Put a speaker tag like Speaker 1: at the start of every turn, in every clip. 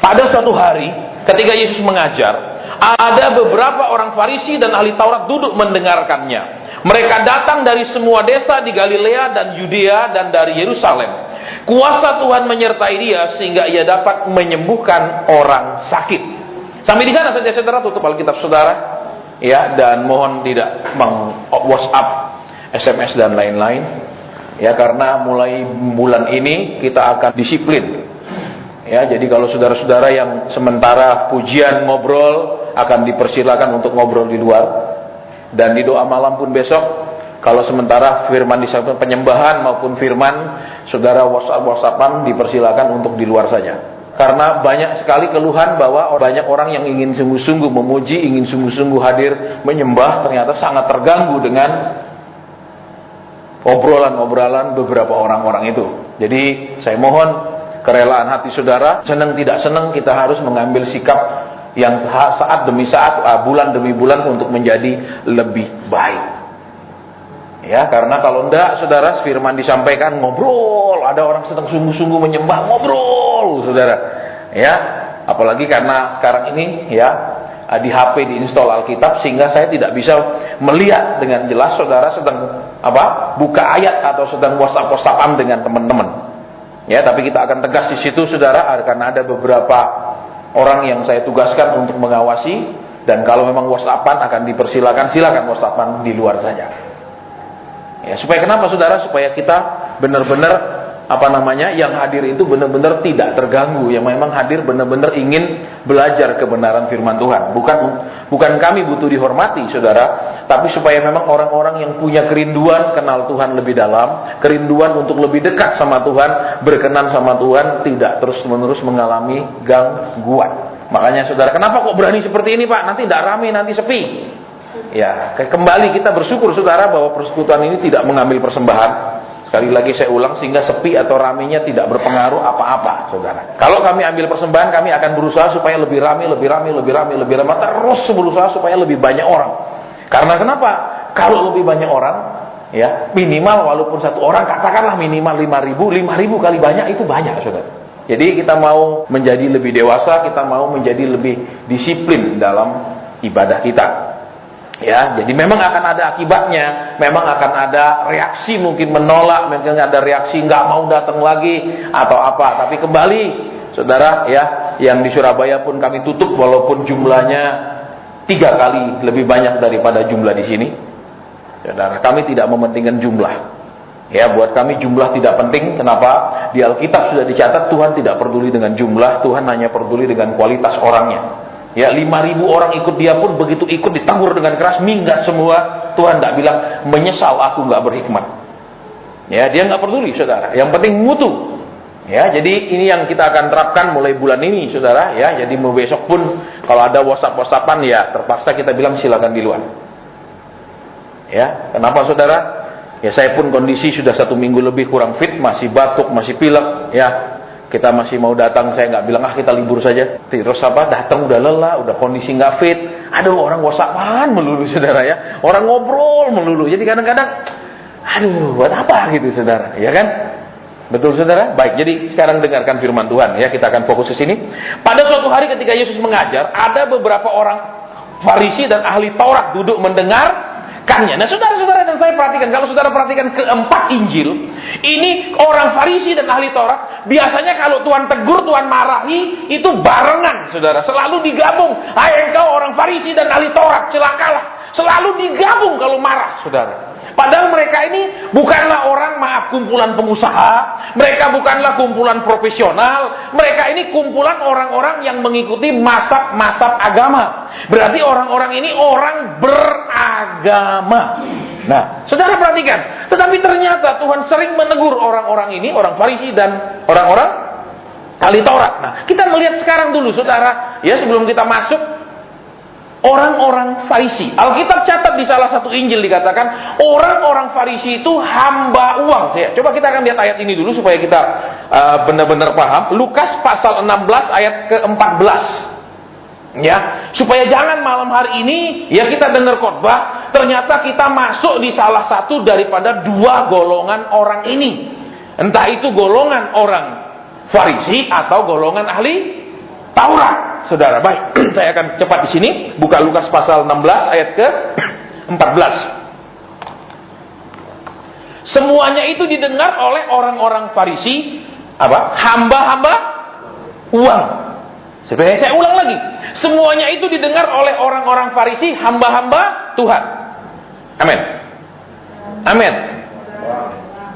Speaker 1: Pada suatu hari ketika Yesus mengajar, ada beberapa orang Farisi dan ahli Taurat duduk mendengarkannya. Mereka datang dari semua desa di Galilea dan Yudea dan dari Yerusalem. Kuasa Tuhan menyertai dia sehingga ia dapat menyembuhkan orang sakit. Sampai di sana saja saudara, tutup Alkitab saudara, ya, dan mohon tidak meng-WhatsApp, SMS dan lain-lain, ya, karena mulai bulan ini kita akan disiplin. Ya, jadi kalau saudara-saudara yang sementara pujian ngobrol akan dipersilakan untuk ngobrol di luar, dan di doa malam pun besok kalau sementara firman disampaikan penyembahan maupun firman, saudara WhatsApp-WhatsAppan dipersilakan untuk di luar saja. Karena banyak sekali keluhan bahwa banyak orang yang ingin sungguh-sungguh memuji, ingin sungguh-sungguh hadir menyembah, ternyata sangat terganggu dengan obrolan-obrolan beberapa orang-orang itu. Jadi saya mohon kerelaan hati saudara, senang tidak senang kita harus mengambil sikap yang saat demi saat, bulan demi bulan untuk menjadi lebih baik. Ya, karena kalau enggak saudara, firman disampaikan ngobrol, ada orang sedang sungguh-sungguh menyembah, ngobrol saudara. Ya, apalagi karena sekarang ini ya di HP diinstal Alkitab sehingga saya tidak bisa melihat dengan jelas saudara sedang buka ayat atau sedang WhatsApp-WhatsAppan dengan teman-teman. Ya, tapi kita akan tegas di situ saudara, karena ada beberapa orang yang saya tugaskan untuk mengawasi, dan kalau memang WhatsAppan akan dipersilakan, silakan WhatsAppan di luar saja. Ya, supaya kenapa saudara? Supaya kita benar-benar yang hadir itu benar-benar tidak terganggu, yang memang hadir benar-benar ingin belajar kebenaran firman Tuhan. Bukan kami butuh dihormati saudara, tapi supaya memang orang-orang yang punya kerinduan kenal Tuhan lebih dalam, kerinduan untuk lebih dekat sama Tuhan, berkenan sama Tuhan, tidak terus-menerus mengalami gangguan. Makanya saudara, kenapa kok berani seperti ini Pak? Nanti tidak ramai, nanti sepi. Ya, kembali kita bersyukur saudara bahwa persekutuan ini tidak mengambil persembahan. Sekali lagi saya ulang, sehingga sepi atau ramainya tidak berpengaruh apa-apa saudara. Kalau kami ambil persembahan, kami akan berusaha supaya lebih ramai, terus berusaha supaya lebih banyak orang. Karena kenapa? Kalau lebih banyak orang, ya, minimal walaupun satu orang, katakanlah minimal 5.000 kali banyak, itu banyak saudara. Jadi kita mau menjadi lebih dewasa, kita mau menjadi lebih disiplin dalam ibadah kita. Ya, jadi memang akan ada akibatnya, memang akan ada reaksi mungkin menolak, mungkin ada reaksi nggak mau datang lagi atau apa. Tapi kembali, saudara, ya, yang di Surabaya pun kami tutup walaupun jumlahnya 3 kali lebih banyak daripada jumlah di sini. Saudara, kami tidak mementingkan jumlah. Ya, buat kami jumlah tidak penting. Kenapa? Di Alkitab sudah dicatat Tuhan tidak peduli dengan jumlah, Tuhan hanya peduli dengan kualitas orangnya. Ya, 5.000 orang ikut dia pun begitu ikut ditanggur dengan keras, minggat semua. Tuhan tidak bilang menyesal aku nggak berhikmat. Ya, dia nggak peduli saudara. Yang penting mutu. Ya, jadi ini yang kita akan terapkan mulai bulan ini saudara. Ya, jadi mau besok pun kalau ada WhatsApp-WhatsAppan ya terpaksa kita bilang silakan di luar. Ya, kenapa saudara? Ya, saya pun kondisi sudah 1 minggu lebih kurang fit, masih batuk, masih pilek. Ya, kita masih mau datang, saya nggak bilang kita libur saja. Terus datang udah lelah, udah kondisi nggak fit. Aduh, orang WhatsAppan melulu saudara ya, orang ngobrol melulu. Jadi kadang-kadang, aduh, buat apa gitu saudara, ya kan? Betul saudara? Baik, jadi sekarang dengarkan firman Tuhan ya, kita akan fokus ke sini. Pada suatu hari ketika Yesus mengajar, ada beberapa orang Farisi dan ahli Taurat duduk mendengar. Nah, saudara-saudara dan saya perhatikan, kalau saudara perhatikan keempat Injil, ini orang Farisi dan ahli Taurat, biasanya kalau Tuhan tegur, Tuhan marahi, itu barengan, saudara. Selalu digabung. Hai engkau orang Farisi dan ahli Taurat, celakalah. Selalu digabung kalau marah, saudara. Padahal mereka ini bukanlah orang, kumpulan pengusaha. Mereka bukanlah kumpulan profesional. Mereka ini kumpulan orang-orang yang mengikuti mazhab agama. Berarti orang-orang ini orang beragama. Nah, saudara perhatikan. Tetapi ternyata Tuhan sering menegur orang-orang ini, orang Farisi dan orang-orang ahli Taurat. Nah, kita melihat sekarang dulu, saudara. Ya, sebelum kita masuk. Orang-orang Farisi, Alkitab catat di salah satu Injil dikatakan orang-orang Farisi itu hamba uang. Coba kita akan lihat ayat ini dulu supaya kita benar-benar paham. Lukas pasal 16 ayat ke-14. Ya, supaya jangan malam hari ini ya kita dengar khotbah, ternyata kita masuk di salah satu daripada 2 golongan orang ini. Entah itu golongan orang Farisi atau golongan ahli Taurat, saudara. Baik, saya akan cepat di sini. Buka Lukas pasal 16 ayat ke 14. Semuanya itu didengar oleh orang-orang Farisi, apa? Hamba-hamba uang. Saya ulang lagi. Semuanya itu didengar oleh orang-orang Farisi, hamba-hamba Tuhan. Amin. Amin.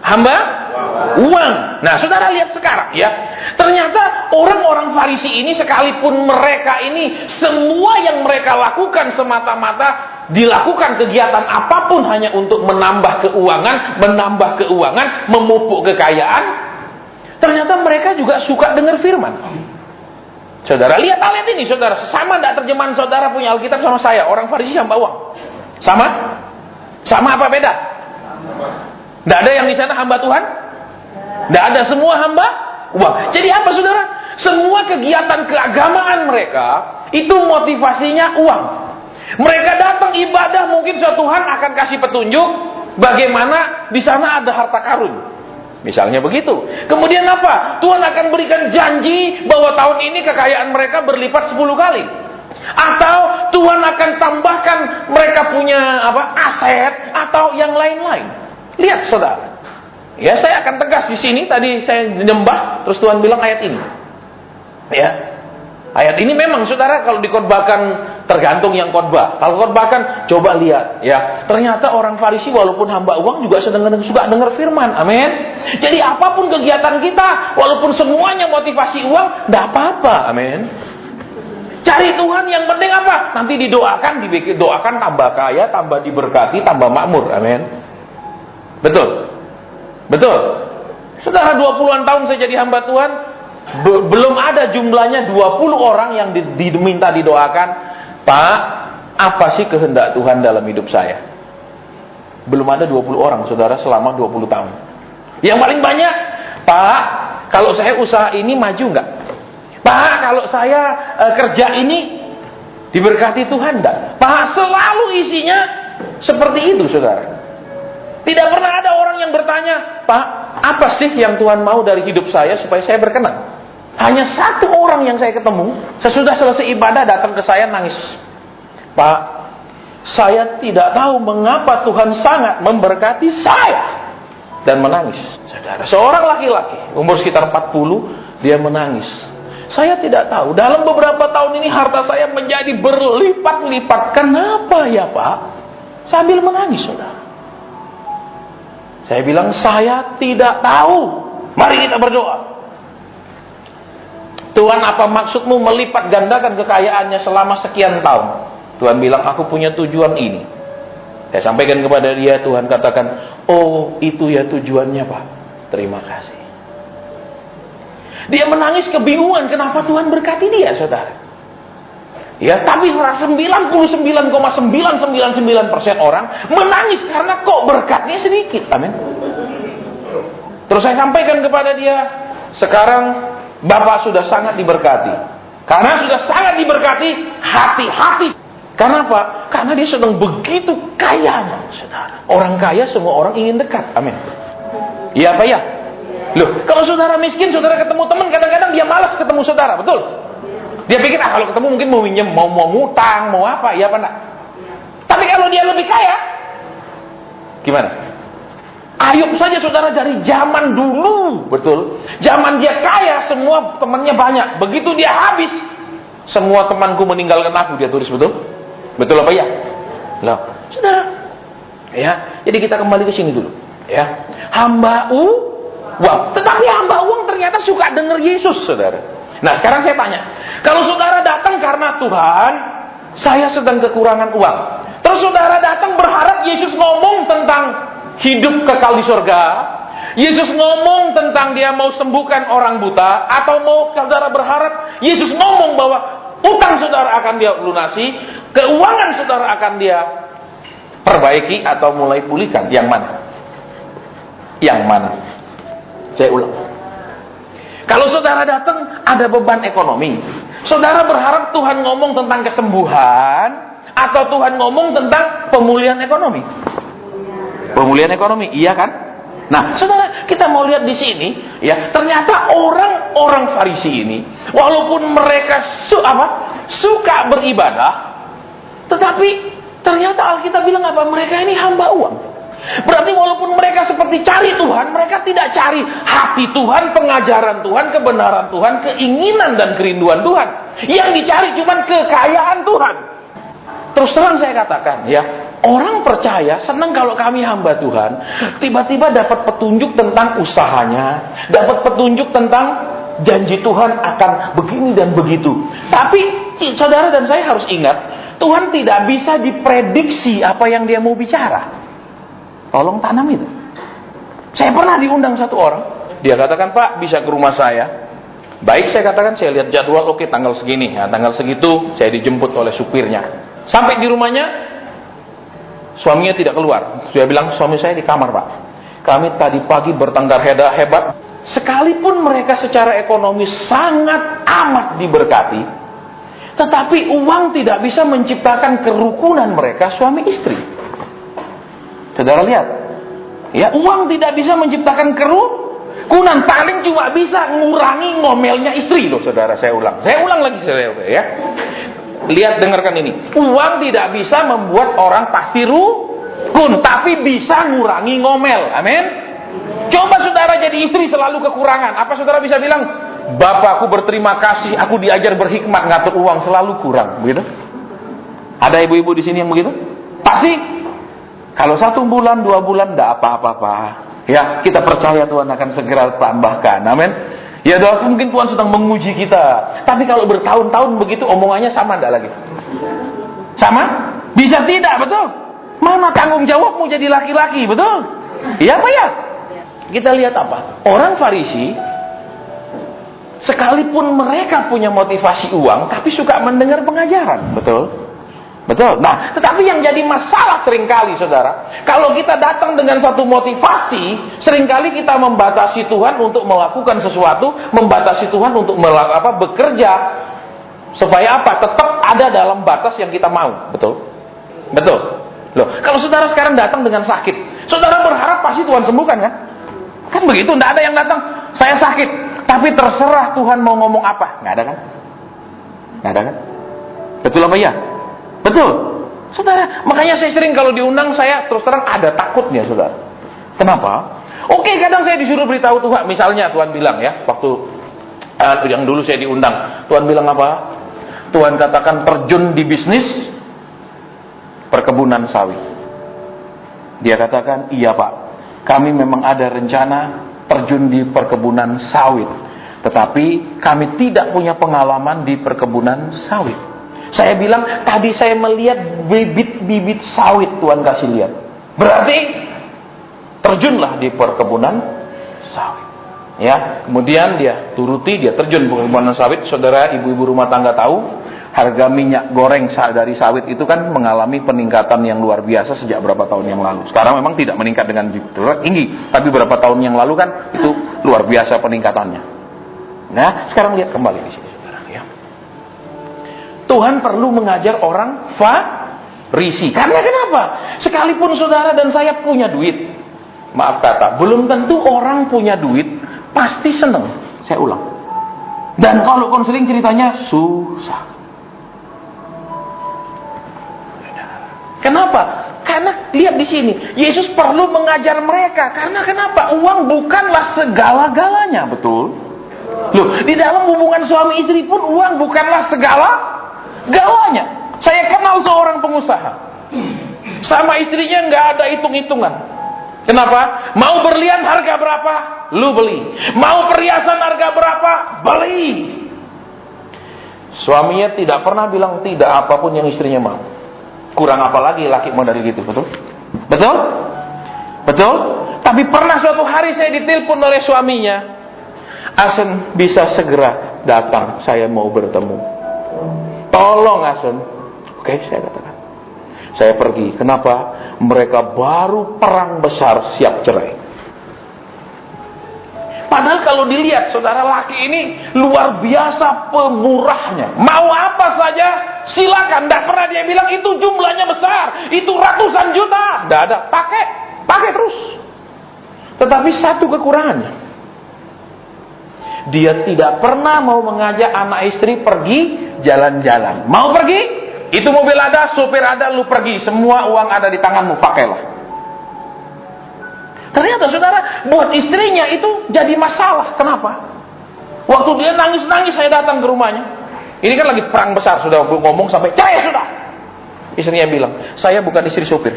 Speaker 1: Hamba uang. Nah, saudara lihat sekarang ya. Ternyata orang-orang Farisi ini, sekalipun mereka ini semua yang mereka lakukan semata-mata dilakukan kegiatan apapun hanya untuk menambah keuangan, memupuk kekayaan. Ternyata mereka juga suka dengar firman. Saudara lihat ayat ini, saudara. Sama tidak terjemahan saudara punya Alkitab sama saya? Orang Farisi hamba uang. Sama? Sama apa beda? Tidak ada yang di sana hamba Tuhan? Tidak ada, semua hamba uang. Jadi apa saudara? Semua kegiatan keagamaan mereka itu motivasinya uang. Mereka datang ibadah, mungkin Tuhan akan kasih petunjuk bagaimana di sana ada harta karun. Misalnya begitu. Kemudian apa? Tuhan akan berikan janji bahwa tahun ini kekayaan mereka berlipat 10 kali. Atau Tuhan akan tambahkan mereka punya aset atau yang lain-lain. Lihat saudara. Ya, saya akan tegas di sini. Tadi saya nyembah, terus Tuhan bilang ayat ini. Ya. Ayat ini memang saudara kalau dikhotbahkan tergantung yang khotbah. Kalau khotbahkan coba lihat ya. Ternyata orang Farisi walaupun hamba uang juga suka dengar firman. Amin. Jadi apapun kegiatan kita, walaupun semuanya motivasi uang, tidak apa-apa. Amin. Cari Tuhan, yang penting apa? Nanti doakan tambah kaya, tambah diberkati, tambah makmur. Amin. Betul. Betul. Saudara 20-an tahun saya jadi hamba Tuhan. Belum ada jumlahnya 20 orang yang diminta didoakan, Pak, apa sih kehendak Tuhan dalam hidup saya? Belum ada 20 orang, saudara, selama 20 tahun. Yang paling banyak, Pak, kalau saya usaha ini maju nggak? Pak, kalau saya kerja ini diberkati Tuhan nggak? Pak, selalu isinya seperti itu, saudara. Tidak pernah ada orang yang bertanya, Pak, apa sih yang Tuhan mau dari hidup saya supaya saya berkenan? Hanya satu orang yang saya ketemu, sesudah selesai ibadah datang ke saya nangis. Pak, saya tidak tahu mengapa Tuhan sangat memberkati saya. Dan menangis. Saudara, seorang laki-laki, umur sekitar 40, dia menangis. Saya tidak tahu, dalam beberapa tahun ini harta saya menjadi berlipat-lipat. Kenapa ya Pak? Sambil menangis, saudara. Saya bilang, saya tidak tahu. Mari kita berdoa. Tuhan, apa maksudmu melipat gandakan kekayaannya selama sekian tahun? Tuhan bilang, aku punya tujuan ini. Saya sampaikan kepada dia, Tuhan katakan, oh itu ya tujuannya Pak. Terima kasih. Dia menangis kebingungan, kenapa Tuhan berkati dia, saudara. Ya, tapi 99,999% orang menangis karena kok berkatnya sedikit. Amin. Terus saya sampaikan kepada dia, sekarang Bapak sudah sangat diberkati. Karena sudah sangat diberkati, hati-hati. Kenapa? Karena dia sedang begitu kayanya, saudara. Orang kaya, semua orang ingin dekat. Amin. Iya apa ya? Loh, kalau saudara miskin, saudara ketemu teman, kadang-kadang dia malas ketemu saudara, betul? Dia pikir, kalau ketemu mungkin mau minjem, mau ngutang, mau apa, iya apa enggak? Tapi kalau dia lebih kaya, gimana? Ayub saja saudara dari zaman dulu, betul. Zaman dia kaya, semua temannya banyak. Begitu dia habis, semua temanku meninggalkan aku, dia tulis, betul? Betul apa ya? Loh, saudara. Ya, jadi kita kembali ke sini dulu. Ya, hamba uang. Tetapi hamba uang ternyata suka dengar Yesus, saudara. Nah, sekarang saya tanya, kalau saudara datang karena Tuhan, saya sedang kekurangan uang. Terus saudara datang berharap Yesus ngomong tentang hidup kekal di surga. Yesus ngomong tentang dia mau sembuhkan orang buta. Atau mau saudara berharap Yesus ngomong bahwa utang saudara akan dia lunasi, keuangan saudara akan dia perbaiki atau mulai pulihkan. Yang mana? Yang mana? Saya ulang. Kalau saudara datang ada beban ekonomi, saudara berharap Tuhan ngomong tentang kesembuhan atau Tuhan ngomong tentang pemulihan ekonomi? Pemulihan ekonomi, iya kan? Nah, saudara, kita mau lihat di sini, ya, ternyata orang-orang Farisi ini, walaupun mereka suka beribadah, tetapi ternyata Alkitab bilang apa? Mereka ini hamba uang. Berarti walaupun mereka seperti cari Tuhan, mereka tidak cari hati Tuhan, pengajaran Tuhan, kebenaran Tuhan, keinginan dan kerinduan Tuhan. Yang dicari cuma kekayaan Tuhan. Terus terang saya katakan, ya, orang percaya senang kalau kami hamba Tuhan, tiba-tiba dapat petunjuk tentang usahanya, dapat petunjuk tentang janji Tuhan akan begini dan begitu. Tapi saudara dan saya harus ingat, Tuhan tidak bisa diprediksi apa yang dia mau bicara. Tolong tanam itu. Saya pernah diundang satu orang, dia katakan, Pak, bisa ke rumah saya? Baik, saya katakan, saya lihat jadwal, oke, tanggal segini, ya, tanggal segitu saya dijemput oleh supirnya. Sampai di rumahnya, suaminya tidak keluar. Saya bilang, suami saya di kamar, Pak. Kami tadi pagi bertengkar hebat. Sekalipun mereka secara ekonomi sangat amat diberkati, tetapi uang tidak bisa menciptakan kerukunan mereka suami istri. Saudara lihat, ya, uang tidak bisa menciptakan kerukunan, paling cuma bisa ngurangi ngomelnya istri loh, saudara. Saya ulang lagi, saudara, ya. Lihat, dengarkan ini. Uang tidak bisa membuat orang pasti rukun, tapi bisa ngurangi ngomel. Amin. Coba saudara jadi istri selalu kekurangan, apa saudara bisa bilang, Bapakku berterima kasih, aku diajar berhikmat ngatur uang, selalu kurang, begitu? Ada ibu-ibu di sini yang begitu? Pasti. Kalau 1 bulan, 2 bulan, tidak apa-apa. Ya, kita percaya Tuhan akan segera tambahkan. Amin. Ya, doa, mungkin Tuhan sedang menguji kita. Tapi kalau bertahun-tahun begitu, omongannya sama tidak lagi? Sama? Bisa tidak, betul? Mana tanggung jawabmu jadi laki-laki, betul? Iya apa ya? Kita lihat apa? Orang Farisi, sekalipun mereka punya motivasi uang, tapi suka mendengar pengajaran, betul? Betul. Nah, tetapi yang jadi masalah seringkali, saudara, kalau kita datang dengan satu motivasi, seringkali kita membatasi Tuhan untuk melakukan sesuatu, membatasi Tuhan untuk bekerja, supaya apa? Tetap ada dalam batas yang kita mau. Betul? Betul. Loh, kalau saudara sekarang datang dengan sakit, saudara berharap pasti Tuhan sembuhkan, kan? Kan begitu, tidak ada yang datang, saya sakit, tapi terserah Tuhan mau ngomong apa. Nggak ada, kan? Nggak ada, kan? Betul apa ya? Betul, saudara. Makanya saya sering kalau diundang, saya terus terang ada takutnya, saudara. Kenapa? Oke, kadang saya disuruh beritahu Tuhan. Misalnya Tuhan bilang, ya, waktu yang dulu saya diundang, Tuhan bilang apa? Tuhan katakan terjun di bisnis perkebunan sawit. Dia katakan, iya Pak, kami memang ada rencana terjun di perkebunan sawit, tetapi kami tidak punya pengalaman di perkebunan sawit. Saya bilang, tadi saya melihat bibit-bibit sawit Tuhan kasih lihat. Berarti terjunlah di perkebunan sawit. Ya, kemudian dia turuti, dia terjun di perkebunan sawit. Saudara, ibu-ibu rumah tangga tahu, harga minyak goreng dari sawit itu kan mengalami peningkatan yang luar biasa sejak berapa tahun yang lalu. Sekarang memang tidak meningkat dengan tinggi, tapi berapa tahun yang lalu kan itu luar biasa peningkatannya. Nah, sekarang lihat kembali di sini. Tuhan perlu mengajar orang Farisi. Karena kenapa? Sekalipun saudara dan saya punya duit, maaf kata, belum tentu orang punya duit pasti senang. Saya ulang. Dan kalau konseling ceritanya susah. Kenapa? Karena lihat di sini, Yesus perlu mengajar mereka. Karena kenapa? Uang bukanlah segala-galanya, betul? Loh, di dalam hubungan suami istri pun uang bukanlah segala-galanya. Saya kenal seorang pengusaha, sama istrinya nggak ada hitung-hitungan. Kenapa? Mau berlian harga berapa? Lu beli. Mau perhiasan harga berapa? Beli. Suaminya tidak pernah bilang tidak apapun yang istrinya mau. Kurang apa lagi laki mau dari gitu, betul? Betul? Betul? Tapi pernah suatu hari saya ditelepon oleh suaminya, Asen bisa segera datang, saya mau bertemu. Tolong Asen. Oke, saya katakan. Saya pergi. Kenapa? Mereka baru perang besar siap cerai. Padahal kalau dilihat, saudara, laki ini luar biasa pemurahnya. Mau apa saja, silakan. Tidak pernah dia bilang itu jumlahnya besar, itu ratusan juta. Tidak ada. Pakai terus. Tetapi satu kekurangannya, dia tidak pernah mau mengajak anak istri pergi jalan-jalan. Mau pergi? Itu mobil ada, supir ada, lu pergi. Semua uang ada di tanganmu, pakailah. Ternyata saudara, buat istrinya itu jadi masalah. Kenapa? Waktu dia nangis-nangis, saya datang ke rumahnya. Ini kan lagi perang besar, sudah ngomong sampai cerai sudah. Istrinya bilang, saya bukan istri supir.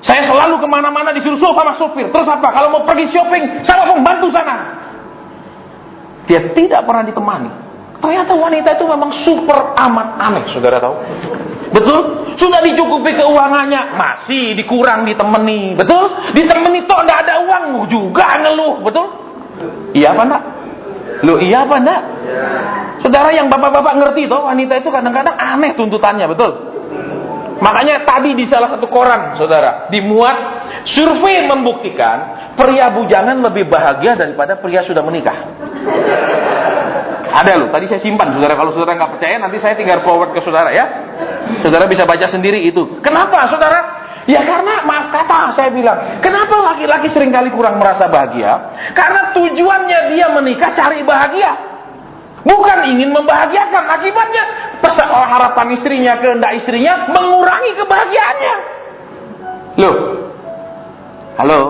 Speaker 1: Saya selalu kemana-mana disuruh sama supir. Terus apa? Kalau mau pergi shopping, sama pembantu sana. Dia tidak pernah ditemani. Ternyata wanita itu memang super amat aneh, saudara tahu? Betul? Sudah dicukupi keuangannya, masih dikurang ditemani. Betul? Ditemani toh tidak ada uang juga ngeluh. Betul? Iya apa enggak? Loh iya apa enggak? Saudara yang bapak-bapak ngerti toh, wanita itu kadang-kadang aneh tuntutannya, betul? Makanya tadi di salah satu koran, saudara, dimuat survei membuktikan pria bujangan lebih bahagia daripada pria sudah menikah. Ada loh, tadi saya simpan, saudara. Kalau saudara nggak percaya, nanti saya tinggal forward ke saudara ya. Saudara bisa baca sendiri itu. Kenapa, saudara? Ya karena, maaf kata, saya bilang, kenapa laki-laki seringkali kurang merasa bahagia? Karena tujuannya dia menikah cari bahagia. Bukan ingin membahagiakan. Akibatnya harapan istrinya, kehendak istrinya mengurangi kebahagiaannya. Loh, halo,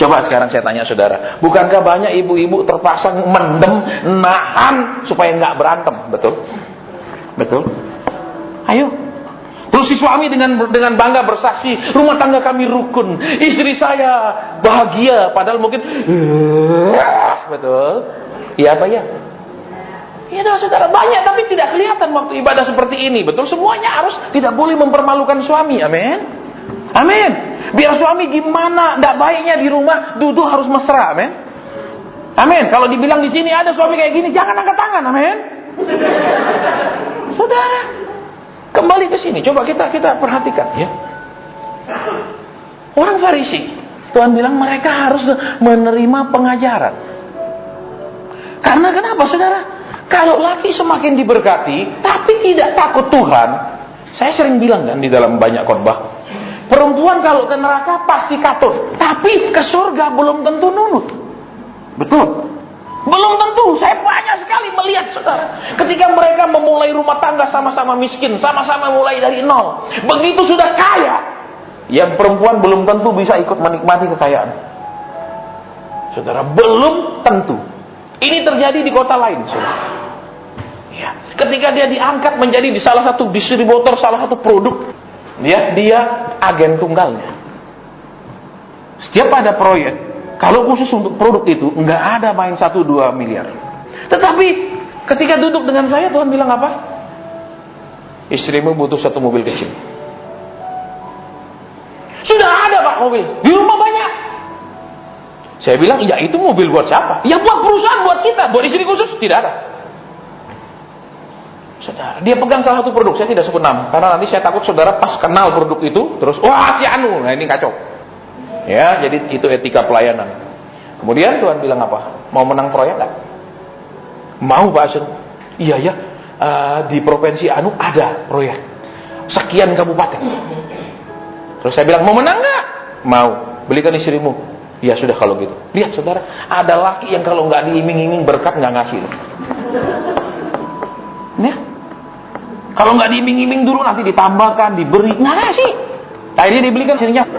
Speaker 1: coba sekarang saya tanya saudara, bukankah banyak ibu-ibu terpaksa mendem, nahan supaya nggak berantem, betul? Ayo. Terus si suami dengan bangga bersaksi, rumah tangga kami rukun, istri saya bahagia, padahal mungkin betul. Iya apa ya? Iya saudara, banyak tapi tidak kelihatan waktu ibadah seperti ini. Betul, semuanya harus tidak boleh mempermalukan suami. Amin. Amin. Biar suami gimana enggak baiknya di rumah, duduk harus mesra. Amin. Amin. Kalau dibilang di sini ada suami kayak gini, jangan angkat tangan. Amin. Saudara, kembali ke sini, coba kita perhatikan ya. Orang Farisi, Tuhan bilang mereka harus menerima pengajaran. Karena kenapa, saudara? Kalau laki semakin diberkati, tapi tidak takut Tuhan, saya sering bilang kan di dalam banyak khotbah, perempuan kalau ke neraka pasti katut, tapi ke surga belum tentu nunut. Betul? Belum tentu. Saya banyak sekali melihat, saudara, ketika mereka memulai rumah tangga sama-sama miskin, sama-sama mulai dari nol. Begitu sudah kaya, yang perempuan belum tentu bisa ikut menikmati kekayaan. Saudara, belum tentu. Ini terjadi di kota lain, saudara. Ya. Ketika dia diangkat menjadi di salah satu distributor, salah satu produk, dia agen tunggalnya. Setiap ada proyek, kalau khusus untuk produk itu, nggak ada main 1-2 miliar. Tetapi ketika duduk dengan saya, Tuhan bilang apa? Istrimu butuh 1 mobil kecil. Sudah ada Pak mobil, di rumah banyak. Saya bilang, ya itu mobil buat siapa? Ya buat perusahaan, buat kita. Buat istri khusus, tidak ada. Saudara, dia pegang salah satu produk, saya tidak sebut nama. Karena nanti saya takut saudara pas kenal produk itu, terus, wah si Anu, nah ini kacau. Ya, jadi itu etika pelayanan. Kemudian Tuhan bilang apa? Mau menang proyek gak? Mau Pak Asun? Iya ya, di provinsi Anu ada proyek. Sekian kabupaten. Terus saya bilang, mau menang gak? Mau. Belikan istrimu. Ya sudah kalau gitu. Lihat saudara, ada laki yang kalau nggak diiming-iming berkat nggak ngasih. Ya. Kalau nggak diiming-iming dulu nanti ditambahkan, diberi, nggak ngasih. Akhirnya dibelikan sininya.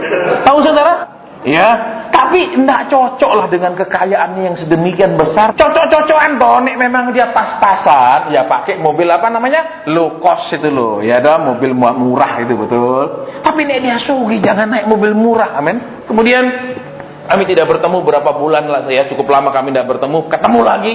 Speaker 1: Tahu saudara? Ya. Tapi nggak cocok lah dengan kekayaannya yang sedemikian besar. Cocok-cocokan toh, nek memang dia pas-pasan, ya pakai mobil apa namanya? Low cost itu loh. Ya ada mobil murah itu betul. Tapi nek dia sugih jangan naik mobil murah. Amin. Kemudian kami tidak bertemu berapa bulan lah, ya cukup lama kami tidak bertemu. Ketemu lagi,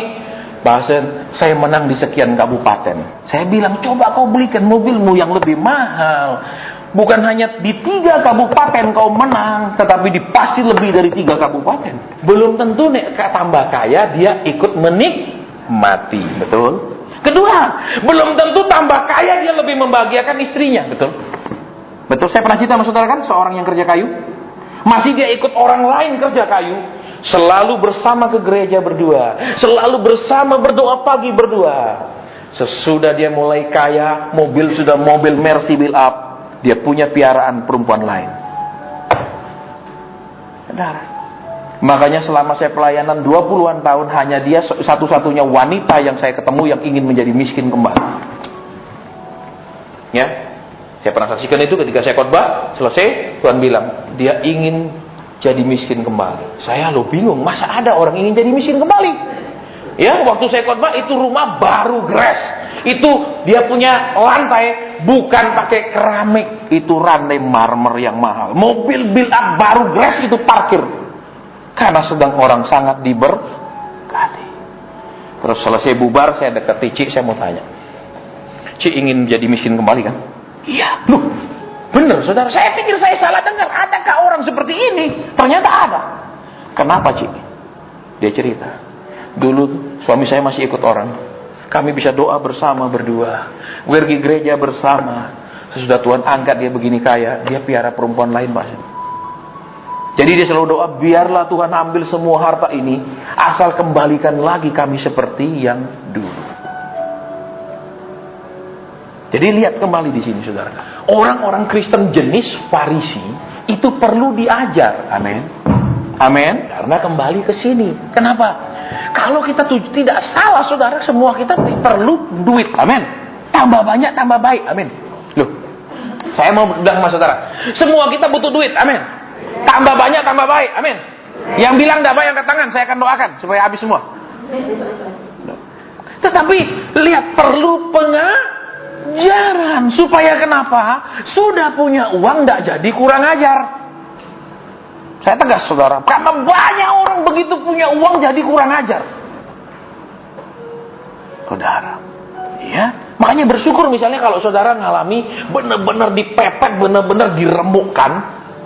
Speaker 1: Bahasan, saya menang di sekian kabupaten. Saya bilang, coba kau belikan mobilmu yang lebih mahal. Bukan hanya di 3 kabupaten kau menang, tetapi di pasti lebih dari 3 kabupaten. Belum tentu nek tambah kaya dia ikut menikmati, betul? Kedua, belum tentu tambah kaya dia lebih membahagiakan istrinya, betul? Betul, saya pernah cerita sama saudara kan, seorang yang kerja kayu. Masih dia ikut orang lain kerja kayu, selalu bersama ke gereja berdua, selalu bersama berdoa pagi berdua. Sesudah dia mulai kaya, mobil sudah mobil Mercy build up, dia punya piaraan perempuan lain. Saudara. Makanya selama saya pelayanan 20-an tahun, hanya dia satu-satunya wanita yang saya ketemu yang ingin menjadi miskin kembali. Ya, saya pernah saksikan itu ketika saya khotbah, selesai, Tuhan bilang, dia ingin jadi miskin kembali. Saya bingung, masa ada orang ingin jadi miskin kembali? Ya, waktu saya khotbah itu rumah baru gres. Itu dia punya lantai bukan pakai keramik, itu lantai marmer yang mahal. Mobil build up baru gres itu parkir. Karena sedang orang sangat diberkati. Terus selesai bubar, saya dekati Cik, saya mau tanya. Cik ingin jadi miskin kembali kan? Iya. Loh, bener saudara, saya pikir saya salah dengar. Adakah orang seperti ini? Ternyata ada. Kenapa Cik? Dia cerita. Dulu suami saya masih ikut orang. Kami bisa doa bersama berdua. Pergi gereja bersama. Sesudah Tuhan angkat dia begini kaya, dia piara perempuan lain Mas. Jadi dia selalu doa, biarlah Tuhan ambil semua harta ini, asal kembalikan lagi kami seperti yang dulu. Jadi lihat kembali di sini saudara. Orang-orang Kristen jenis Farisi itu perlu diajar. Amin. Amin. Karena kembali ke sini. Kenapa? Kalau kita tidak salah saudara, semua kita perlu duit. Amin. Tambah banyak, tambah baik. Amin. Loh, saya mau bilang sama saudara, semua kita butuh duit. Amin. Tambah banyak, tambah baik. Amin. Yang bilang tidak baik angkat tangan, saya akan doakan supaya habis semua. Tetapi lihat, perlu pengajaran supaya kenapa? Sudah punya uang tidak jadi kurang ajar. Saya tegas saudara, karena banyak orang begitu punya uang jadi kurang ajar. Saudara, ya, makanya bersyukur misalnya kalau saudara ngalami benar-benar dipepet, benar-benar diremukkan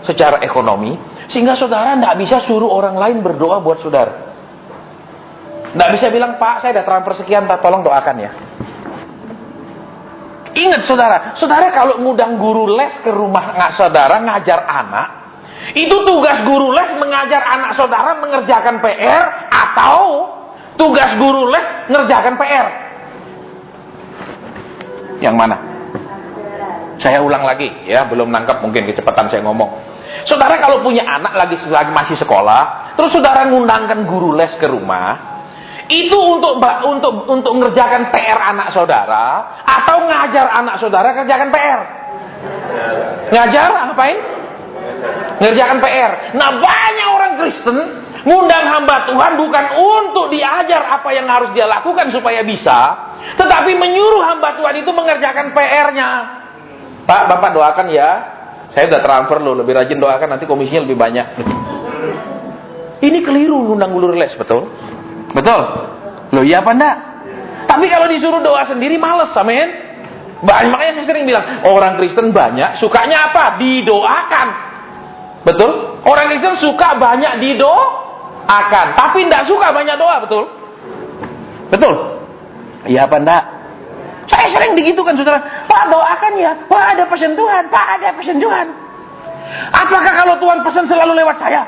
Speaker 1: secara ekonomi, sehingga saudara tidak bisa suruh orang lain berdoa buat saudara. Tidak bisa bilang, Pak, saya sudah transfer sekian, tolong doakan ya. Ingat saudara, saudara kalau ngundang guru les ke rumah saudara ngajar anak, itu tugas guru les mengajar anak saudara mengerjakan PR, atau tugas guru les mengerjakan PR? Yang mana? Saya ulang lagi, ya, belum nangkap mungkin kecepatan saya ngomong. Saudara kalau punya anak lagi masih sekolah, terus saudara ngundangkan guru les ke rumah, itu untuk ngerjakan PR anak saudara, atau ngajar anak saudara kerjakan PR? Ngajar apain? Ngerjakan PR. Nah, banyak orang Kristen ngundang hamba Tuhan bukan untuk diajar apa yang harus dia lakukan supaya bisa, tetapi menyuruh hamba Tuhan itu mengerjakan PR-nya. Pak, Bapak doakan ya. Saya udah transfer loh, lebih rajin doakan, nanti komisinya lebih banyak. Ini keliru ngundang guru les, betul? Betul? Loh, iya apa enggak? Tapi kalau disuruh doa sendiri males, amin? Makanya saya sering bilang, orang Kristen banyak, sukanya apa? Didoakan. Betul? Orang Kristen suka banyak didoakan, tapi enggak suka banyak doa, betul? Betul? Iya apa enggak? Saya sering digitukan saudara, Pak doakan ya, Pak ada pesan Tuhan, Pak ada pesan Tuhan. Apakah kalau Tuhan pesan selalu lewat saya?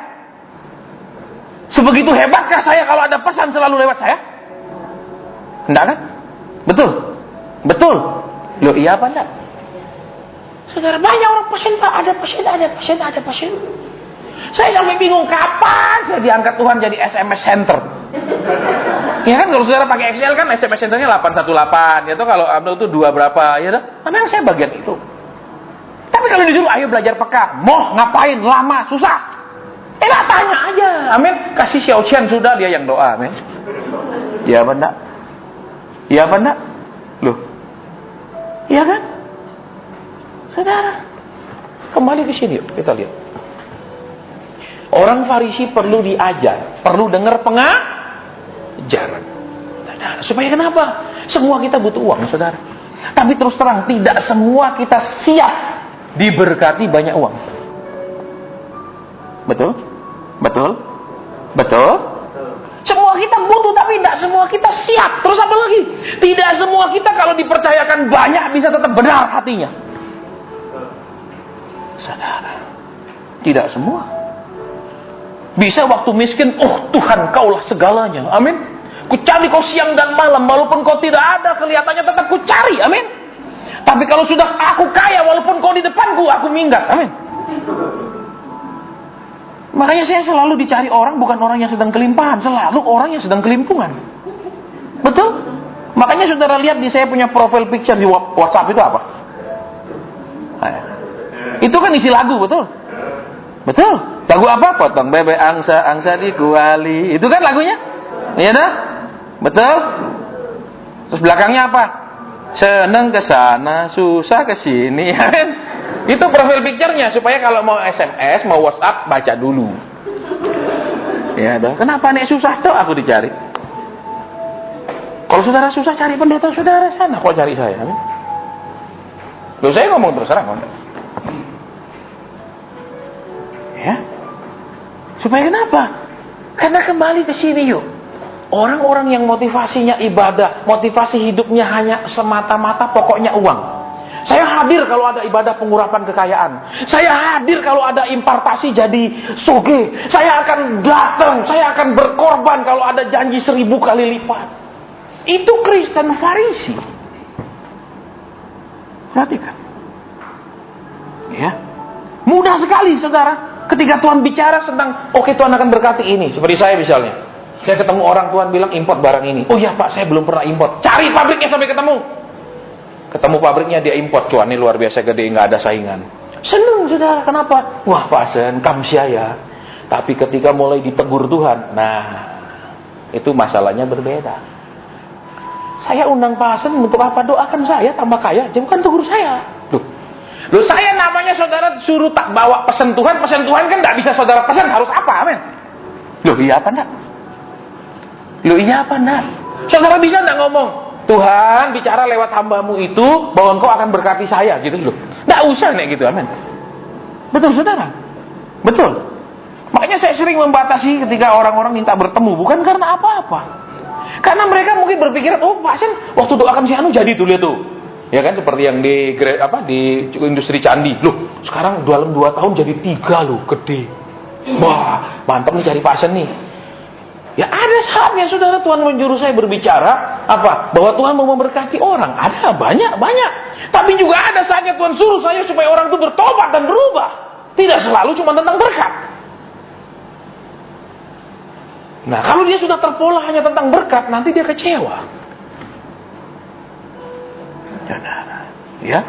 Speaker 1: Sebegitu hebatkah saya kalau ada pesan selalu lewat saya? Enggak kan? Betul? Betul? Loh iya apa enggak? Saudara, banyak orang pesan, Pak ada pesan, ada pesan, ada pesan. Saya sampai bingung kapan saya diangkat Tuhan jadi SMS center. Ya kan kalau saudara pakai Excel kan SMS centernya 818, ya tuh kalau Abdul itu 2 berapa, ya tuh. Memang saya bagian itu. Tapi kalau disuruh ayo belajar peka, mau ngapain, lama, susah. Lah tanya aja, amin. Kasih Xiao Qian sudah dia yang doa, amin. Ya apa enggak? Ya apa enggak? Loh. Iya kan? Saudara, kembali ke sini yuk, kita lihat. Orang Farisi perlu diajar, perlu dengar pengajaran. Saudara, supaya kenapa? Semua kita butuh uang, saudara. Tapi terus terang, tidak semua kita siap diberkati banyak uang. Betul? Betul? Betul? Semua kita butuh, tapi tidak semua kita siap. Terus apa lagi? Tidak semua kita kalau dipercayakan banyak bisa tetap benar hatinya. Saudara, tidak semua. Bisa waktu miskin, oh Tuhan kaulah segalanya, amin. Ku cari kau siang dan malam, walaupun kau tidak ada, kelihatannya tetap ku cari, amin. Tapi kalau sudah aku kaya, walaupun kau di depanku, aku minggat, amin. Makanya saya selalu dicari orang, bukan orang yang sedang kelimpahan, selalu orang yang sedang kelimpungan. Betul? Makanya saudara lihat di saya punya profile picture di WhatsApp itu apa? Itu kan isi lagu, betul? Betul? Lagu apa? Potong bebek angsa di kuali. Itu kan lagunya? Iya dah? Betul? Terus belakangnya apa? Seneng ke sana, susah ke sini. Itu profil picture-nya supaya kalau mau SMS, mau WhatsApp baca dulu. Ya dah. Kenapa nek susah tuh aku dicari? Kalau saudara susah cari pendeta saudara sana, kok cari saya? Loh, saya ngomong terus terang. Ya. Supaya kenapa? Karena kembali ke sini yuk. Orang-orang yang motivasinya ibadah, motivasi hidupnya hanya semata-mata pokoknya uang. Saya hadir kalau ada ibadah pengurapan kekayaan. Saya hadir kalau ada impartasi jadi soge. Saya akan datang, saya akan berkorban kalau ada janji 1000 kali lipat. Itu Kristen Farisi. Perhatikan. Ya. Mudah sekali saudara. Ketika Tuhan bicara tentang, oke, Tuhan akan berkati ini. Seperti saya misalnya. Saya ketemu orang, Tuhan bilang import barang ini. Oh ya Pak, saya belum pernah import. Cari pabriknya sampai ketemu. Ketemu pabriknya, dia import. Cuan ini luar biasa gede, nggak ada saingan. Senang saudara, kenapa? Wah Pak Sen, kamsia ya. Tapi ketika mulai ditegur Tuhan, nah itu masalahnya berbeda. Saya undang Pak Sen untuk apa? Doakan saya tambah kaya, bukan tegur saya. Loh, saya namanya saudara suruh tak bawa pesan Tuhan kan nggak bisa saudara pesan, harus apa, amin? Loh iya apa enggak? Loh iya apa enggak? Saudara bisa enggak ngomong, Tuhan bicara lewat hambamu itu bahwa engkau akan berkati saya, gitu loh. Nggak usah nek gitu, amin. Betul saudara? Betul. Makanya saya sering membatasi ketika orang-orang minta bertemu, bukan karena apa-apa. Karena mereka mungkin berpikiran, oh Pak Sen, waktu doakan si Anu jadi tuh, lihat tuh. Ya kan, seperti yang di industri candi. Loh, sekarang dalam 2 tahun jadi 3 loh, gede. Wah, mantap nih cari Pak Sen nih. Ya ada saatnya saudara Tuhan menjuru saya berbicara apa? Bahwa Tuhan mau memberkati orang. Ada banyak. Tapi juga ada saatnya Tuhan suruh saya supaya orang itu bertobat dan berubah. Tidak selalu cuma tentang berkat. Nah, kalau dia sudah terpola hanya tentang berkat, nanti dia kecewa. Ya.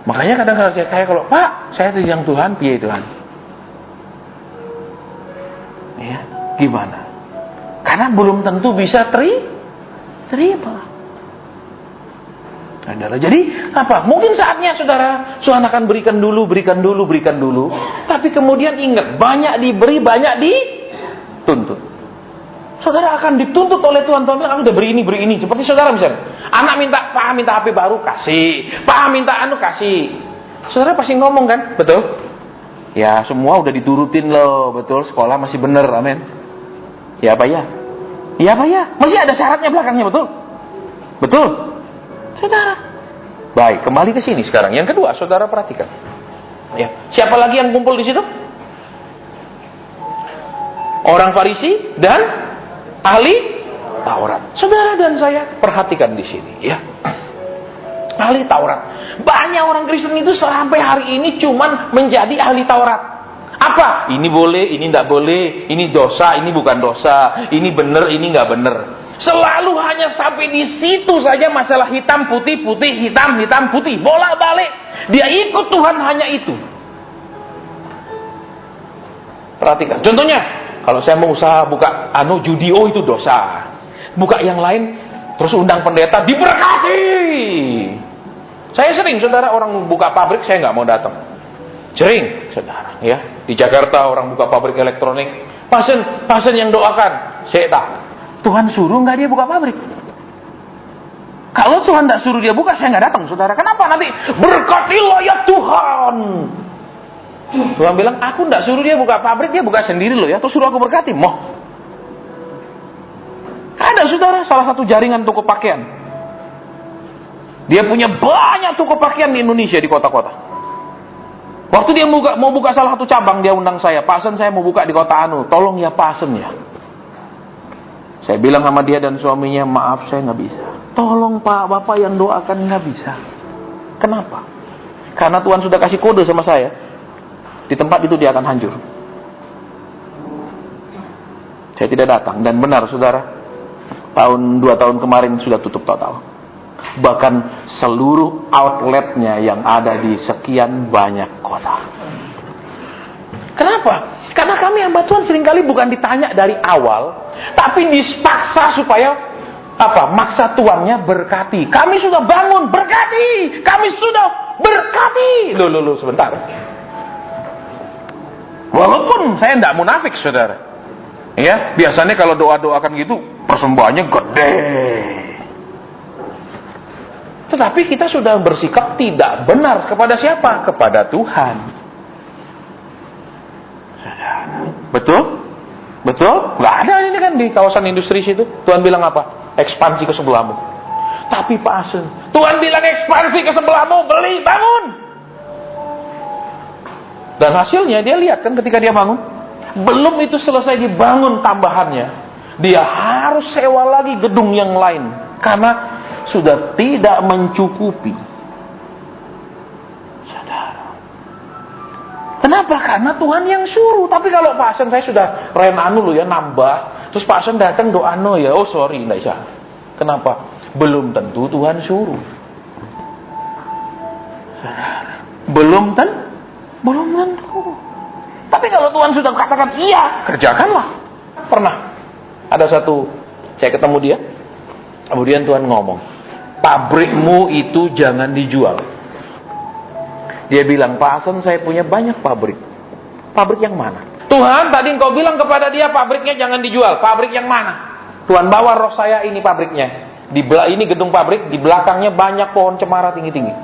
Speaker 1: Makanya kadang-kadang saya kayak kalau Pak, saya yang Tuhan, piye Tuhan? Ya, gimana? Karena belum tentu bisa terima. Saudara, jadi apa? Mungkin saatnya saudara, Tuhan akan berikan dulu. Tapi kemudian ingat, banyak diberi, banyak dituntut. Saudara akan dituntut oleh Tuhan. Tuhan bilang, aku udah beri ini. Seperti saudara misalnya, anak minta, Pak minta HP baru, kasih. Pak minta kasih. Saudara pasti ngomong kan? Betul? Ya, semua udah diturutin loh, betul. Sekolah masih bener, amin. Ya apa ya? Ya apa ya? Masih ada syaratnya belakangnya, betul? Betul? Saudara. Baik, kembali ke sini sekarang. Yang kedua, saudara perhatikan. Ya, siapa lagi yang kumpul di situ? Orang Farisi dan ahli Taurat. Saudara dan saya perhatikan di sini, ya. Ahli Taurat. Banyak orang Kristen itu sampai hari ini cuman menjadi ahli Taurat. Apa? Ini boleh, ini tidak boleh, ini dosa, ini bukan dosa, ini benar, ini nggak benar. Selalu hanya sampai di situ saja masalah hitam putih, hitam putih, bolak-balik. Dia ikut Tuhan hanya itu. Perhatikan. Contohnya, kalau saya mau usaha buka judi, oh itu dosa. Buka yang lain, terus undang pendeta, diberkati. Saya sering, saudara, orang buka pabrik, saya nggak mau datang. Sering, saudara, ya. Di Jakarta orang buka pabrik elektronik, pasien yang doakan, saya tak. Tuhan suruh nggak dia buka pabrik? Kalau Tuhan nggak suruh dia buka, saya nggak datang, saudara. Kenapa? Nanti berkatilah ya Tuhan. Tuhan bilang, aku nggak suruh dia buka pabrik, dia buka sendiri loh ya. Terus suruh aku berkati, moh. Ada saudara, salah satu jaringan toko pakaian. Dia punya banyak toko pakaian di Indonesia, di kota-kota. Waktu dia mau buka salah satu cabang, dia undang saya, Pak Sen, saya mau buka di kota Anu, tolong ya Pak Sen ya. Saya bilang sama dia dan suaminya, maaf saya nggak bisa. Tolong Pak, Bapak yang doakan, nggak bisa. Kenapa? Karena Tuhan sudah kasih kode sama saya. Di tempat itu dia akan hancur. Saya tidak datang. Dan benar saudara, 2 tahun kemarin sudah tutup total. Bahkan seluruh outletnya yang ada di sekian banyak kota. Kenapa? Karena kami hamba Tuhan seringkali bukan ditanya dari awal, tapi dipaksa supaya maksa tuannya berkati. Kami sudah bangun, berkati. Kami sudah berkati. Loh, sebentar. Walaupun saya tidak munafik, saudara. Ya, biasanya kalau doa-doakan gitu, persembahannya gede. Tetapi kita sudah bersikap tidak benar kepada siapa? Kepada Tuhan. Betul? Betul? Nggak ada ini kan di kawasan industri situ. Tuhan bilang apa? Ekspansi ke sebelahmu. Tapi Pak Asen, Tuhan bilang ekspansi ke sebelahmu, beli, bangun. Dan hasilnya dia lihat kan ketika dia bangun, belum itu selesai dibangun tambahannya, dia harus sewa lagi gedung yang lain karena sudah tidak mencukupi. Saudara, kenapa? Karena Tuhan yang suruh. Tapi kalau Pak Asen saya sudah nambah, terus Pak Asen datang doa ya, oh sorry, enggak bisa. Kenapa? Belum tentu Tuhan suruh. Saudara, belum tentu. Tapi kalau Tuhan sudah katakan iya, kerjakanlah. Pernah ada satu, saya ketemu dia, kemudian Tuhan ngomong, pabrikmu itu jangan dijual. Dia bilang, Pak Asen saya punya banyak pabrik. Pabrik yang mana? Tuhan tadi engkau bilang kepada dia pabriknya jangan dijual. Pabrik yang mana? Tuhan bawa roh saya, ini pabriknya. Ini gedung pabrik, di belakangnya banyak pohon cemara tinggi-tinggi.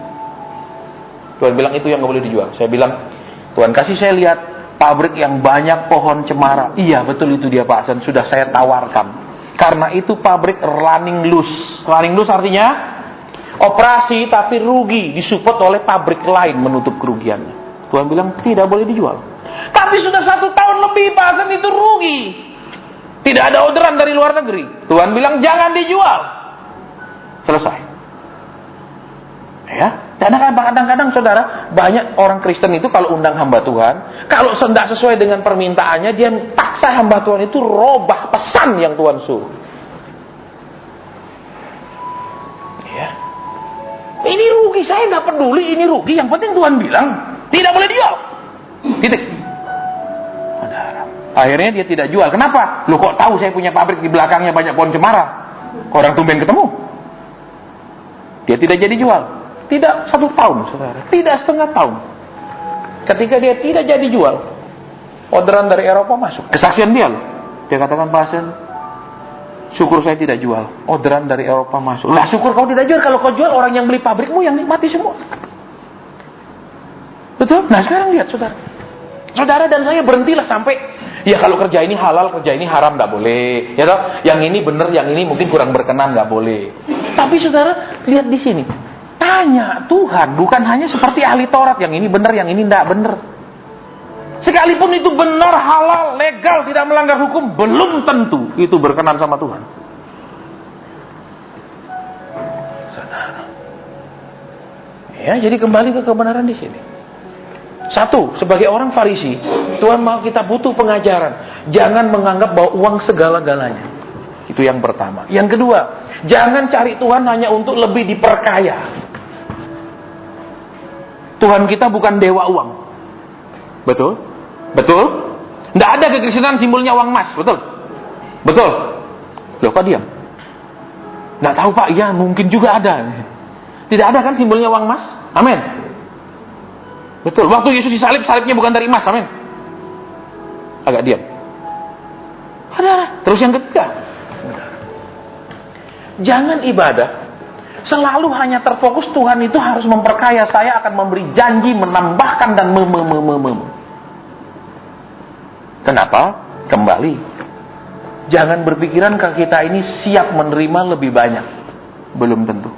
Speaker 1: Tuhan bilang itu yang gak boleh dijual. Saya bilang, Tuhan kasih saya lihat pabrik yang banyak pohon cemara. Iya betul itu dia Pak Asen, sudah saya tawarkan. Karena itu pabrik running loose. Running loose artinya operasi tapi rugi, disupport oleh pabrik lain menutup kerugiannya. Tuhan bilang tidak boleh dijual. Tapi sudah 1 tahun lebih Pak Asen itu rugi. Tidak ada orderan dari luar negeri. Tuhan bilang jangan dijual. Selesai. Ya, karena kadang-kadang saudara, banyak orang Kristen itu kalau undang hamba Tuhan, kalau tidak sesuai dengan permintaannya, dia paksa hamba Tuhan itu robah pesan yang Tuhan suruh. Ya, ini rugi, saya tidak peduli ini rugi, yang penting Tuhan bilang tidak boleh dijual. Titik. Akhirnya dia tidak jual. Kenapa? Loh kok tahu saya punya pabrik di belakangnya banyak pohon cemara? Orang tumben ketemu. Dia tidak jadi jual. Tidak 1 tahun, saudara. Tidak setengah tahun. Ketika dia tidak jadi jual, orderan dari Eropa masuk. Kesaksian dia loh. Dia katakan, Pak Asen, syukur saya tidak jual. Orderan dari Eropa masuk. Lah syukur kau tidak jual. Kalau kau jual, orang yang beli pabrikmu yang nikmati semua. Betul? Nah sekarang lihat, saudara. Saudara dan saya berhentilah sampai, ya kalau kerja ini halal, kerja ini haram, nggak boleh. Ya toh? Yang ini benar, yang ini mungkin kurang berkenan, nggak boleh. Tapi saudara, lihat di sini. Tanya Tuhan, bukan hanya seperti ahli Taurat, yang ini benar, yang ini tidak benar. Sekalipun itu benar, halal, legal, tidak melanggar hukum, belum tentu itu berkenan sama Tuhan. Saudara. Ya, jadi kembali ke kebenaran di sini. 1, sebagai orang Farisi, Tuhan mau kita butuh pengajaran. Jangan menganggap bahwa uang segala-galanya. Itu yang pertama. Yang kedua, jangan cari Tuhan hanya untuk lebih diperkaya. Tuhan kita bukan dewa uang. Betul? Betul? Tidak ada kekristenan simbolnya uang emas. Betul? Betul? Loh kok diam? Nggak tahu Pak, ya mungkin juga ada. Tidak ada kan simbolnya uang emas? Amin. Betul. Waktu Yesus disalib, salibnya bukan dari emas. Amin. Agak diam. Ada. Terus yang ketiga, jangan ibadah selalu hanya terfokus Tuhan itu harus memperkaya saya, akan memberi janji, menambahkan dan Kenapa? Kembali. Jangan berpikiran kalau kita ini siap menerima lebih banyak. Belum tentu.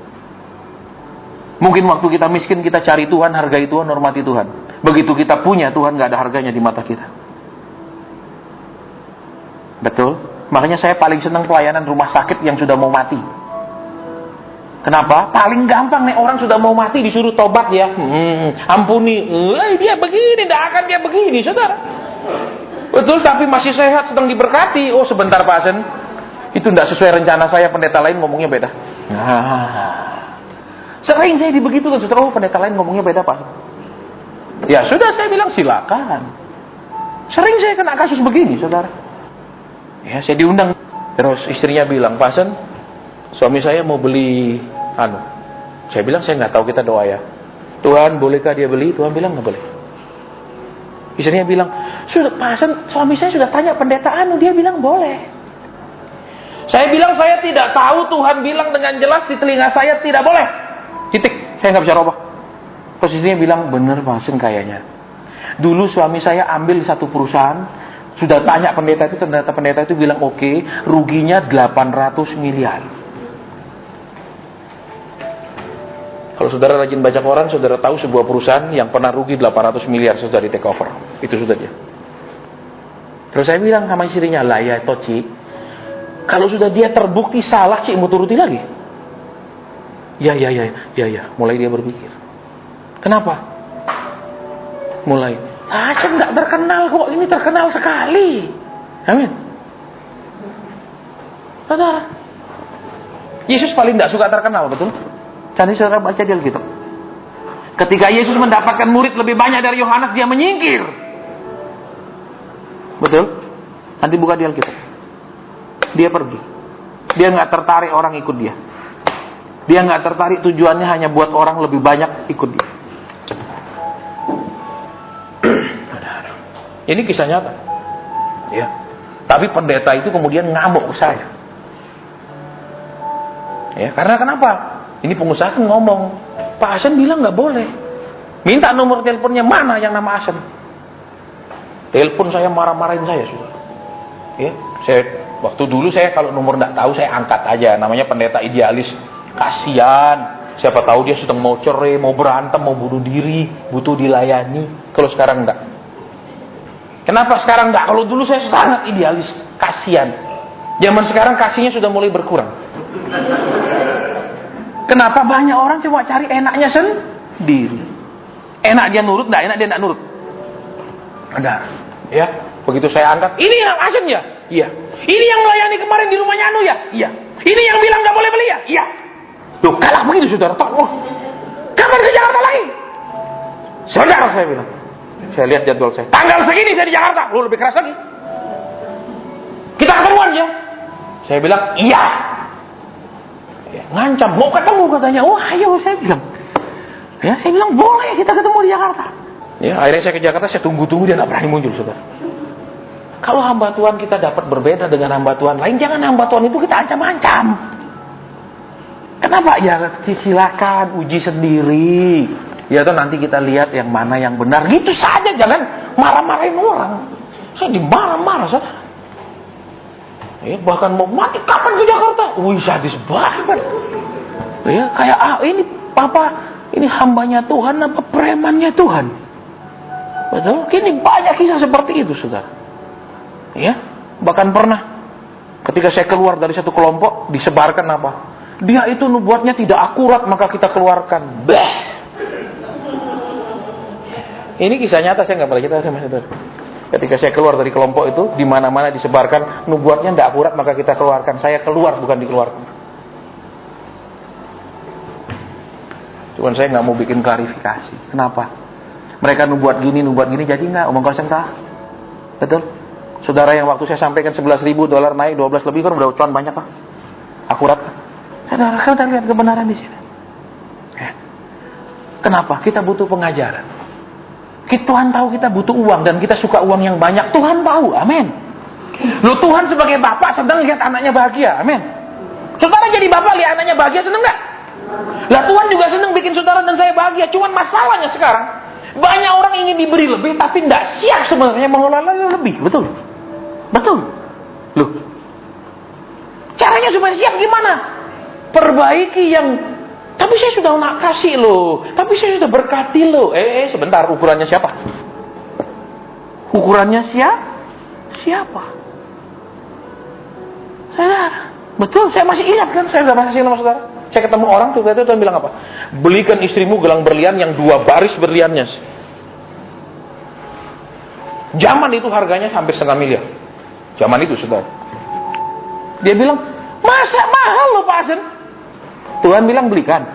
Speaker 1: Mungkin waktu kita miskin kita cari Tuhan, hargai Tuhan, hormati Tuhan. Begitu kita punya, Tuhan gak ada harganya di mata kita. Betul? Makanya saya paling senang pelayanan rumah sakit yang sudah mau mati. Kenapa? Paling gampang nih, orang sudah mau mati disuruh tobat ya. Ampuni. Dia begini, tidak akan dia begini, saudara. Betul, tapi masih sehat, sedang diberkati. Oh sebentar Pak Hasan, itu tidak sesuai rencana saya, pendeta lain ngomongnya beda. Sering saya dibegitukan, saudara. Oh pendeta lain ngomongnya beda Pak Hasan. Ya sudah, saya bilang silakan. Sering saya kena kasus begini, saudara. Ya saya diundang, terus istrinya bilang, Pak Hasan, suami saya mau beli Saya bilang saya nggak tahu, kita doa ya. Tuhan bolehkah dia beli? Tuhan bilang nggak boleh. Istrinya bilang, sudah Pak Hasan, suami saya sudah tanya pendeta dia bilang boleh. Saya bilang saya tidak tahu, Tuhan bilang dengan jelas di telinga saya tidak boleh. Titik, saya nggak bisa rubah. Terus istrinya bilang, bener Pak Hasan kayaknya. Dulu suami saya ambil satu perusahaan, sudah tanya pendeta itu, ternyata pendeta itu bilang oke, ruginya 800 miliar. Kalau saudara rajin baca koran, saudara tahu sebuah perusahaan yang pernah rugi 800 miliar sudah di take over. Itu sudah dia. Terus saya bilang sama istrinya, lah ya Toci, kalau sudah dia terbukti salah, Cik mau turuti lagi? Ya. Mulai dia berpikir. Kenapa? Mulai. Saya nggak terkenal kok, ini terkenal sekali. Amin. Saudara, Yesus paling nggak suka terkenal, betul? Nanti saudara baca di Alkitab. Ketika Yesus mendapatkan murid lebih banyak dari Yohanes, dia menyingkir. Betul? Nanti buka di Alkitab. Dia pergi. Dia nggak tertarik orang ikut dia. Dia nggak tertarik, tujuannya hanya buat orang lebih banyak ikut dia. Ini kisah nyata. Ya. Tapi pendeta itu kemudian ngamuk ke saya. Ya, karena kenapa? Ini pengusaha kan ngomong, Pak Hasan bilang nggak boleh. Minta nomor teleponnya, mana yang nama Hasan? Telepon saya, marah-marahin saya sudah. Ya, waktu dulu saya kalau nomor nggak tahu saya angkat aja. Namanya pendeta idealis. Kasian. Siapa tahu dia sedang mau cerai, mau berantem, mau bunuh diri, butuh dilayani. Kalau sekarang enggak. Kenapa sekarang enggak? Kalau dulu saya sangat idealis. Kasian. Zaman sekarang kasihnya sudah mulai berkurang. Kenapa? Banyak orang cuma cari enaknya sendiri. Enak dia nurut, enggak enak dia enggak nurut. Ada. Ya, begitu saya angkat, ini yang Hasan ya? Iya. Ini yang melayani kemarin di rumahnya ya? Iya. Ini yang bilang enggak boleh beli ya? Iya. Loh, kalah begitu saudara. Kapan ke Jakarta lagi? Saudara, saya bilang. Saya lihat jadwal saya. Tanggal segini saya di Jakarta. Loh, lebih keras lagi. Kita ketemuan ya? Saya bilang, iya. Ya, ngancam, mau ketemu katanya. Oh ayo, saya bilang. Ya, saya bilang boleh kita ketemu di Jakarta. Ya, akhirnya saya ke Jakarta, saya tunggu-tunggu dia nggak berani muncul, saudara. Kalau hamba Tuhan kita dapat berbeda dengan hamba Tuhan lain, jangan hamba Tuhan itu kita ancam-ancam. Kenapa? Ya silakan uji sendiri. Ya toh nanti kita lihat yang mana yang benar. Gitu saja, jangan marah-marahin orang. Saya dimarah-marah, saudara. Ya, bahkan mau mati kapan ke Jakarta? Wih, sadis banget. Ya, kayak ini papa, ini hambanya Tuhan apa premannya Tuhan? Betul? Kini banyak kisah seperti itu, saudara. Ya, bahkan pernah ketika saya keluar dari satu kelompok disebarkan apa? Dia itu nubuatnya tidak akurat, maka kita keluarkan. Beh. Ini kisah nyata, saya nggak pernah cerita sama saudara. Ketika saya keluar dari kelompok itu, di mana-mana disebarkan nubuatnya tidak akurat, maka kita keluarkan. Saya keluar, bukan dikeluarkan. Cuman saya nggak mau bikin klarifikasi. Kenapa? Mereka nubuat gini, jadi nggak omong kosong kah? Betul? Saudara yang waktu saya sampaikan $11.000 naik 12 lebih kan udah cuan banyak kah? Akurat kah? Saudara, kita lihat kebenaran di sini. Ya. Kenapa? Kita butuh pengajaran. Tuhan tahu kita butuh uang dan kita suka uang yang banyak. Tuhan tahu, amin. Loh, Tuhan sebagai bapak sedang lihat anaknya bahagia, amin. Saudara jadi bapak lihat anaknya bahagia, seneng gak? Lah Tuhan juga seneng bikin saudara dan saya bahagia. Cuman masalahnya sekarang banyak orang ingin diberi lebih tapi tidak siap sebenarnya mengelola lebih, betul? Betul. Loh, caranya supaya siap gimana? Perbaiki yang, tapi saya sudah nak kasih loh, tapi saya sudah berkati loh. Sebentar, ukurannya siapa? Ukurannya siapa? Saudara, betul, saya masih ingat kan, saya sudah kasih sama saudara. Saya ketemu orang tuh, Tuhan bilang apa? Belikan istrimu gelang berlian yang 2 baris berliannya. Zaman itu harganya hampir 1,5 miliar. Zaman itu, saudara. Dia bilang, masa mahal loh Pak Hasan? Tuhan bilang, belikan.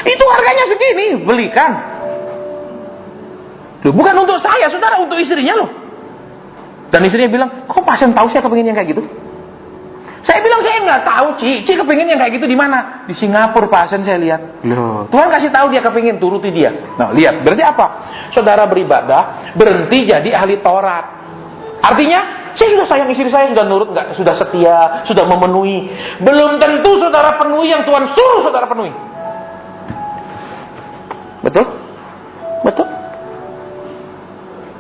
Speaker 1: Itu harganya segini, belikan. Loh, bukan untuk saya, saudara, untuk istrinya loh. Dan istrinya bilang, kok Pak Hasan tahu saya kepingin yang kayak gitu? Saya bilang, saya nggak tahu, Ci kepingin yang kayak gitu di mana? Di Singapura, Pak Hasan, saya lihat. Loh, Tuhan kasih tahu dia kepingin, turuti dia. Nah, lihat, berarti apa? Saudara beribadah, berhenti jadi ahli Taurat. Artinya, saya sudah sayang istri saya, sudah nurut, nggak, sudah setia, sudah memenuhi. Belum tentu saudara penuhi yang Tuhan suruh saudara penuhi. Betul? Betul?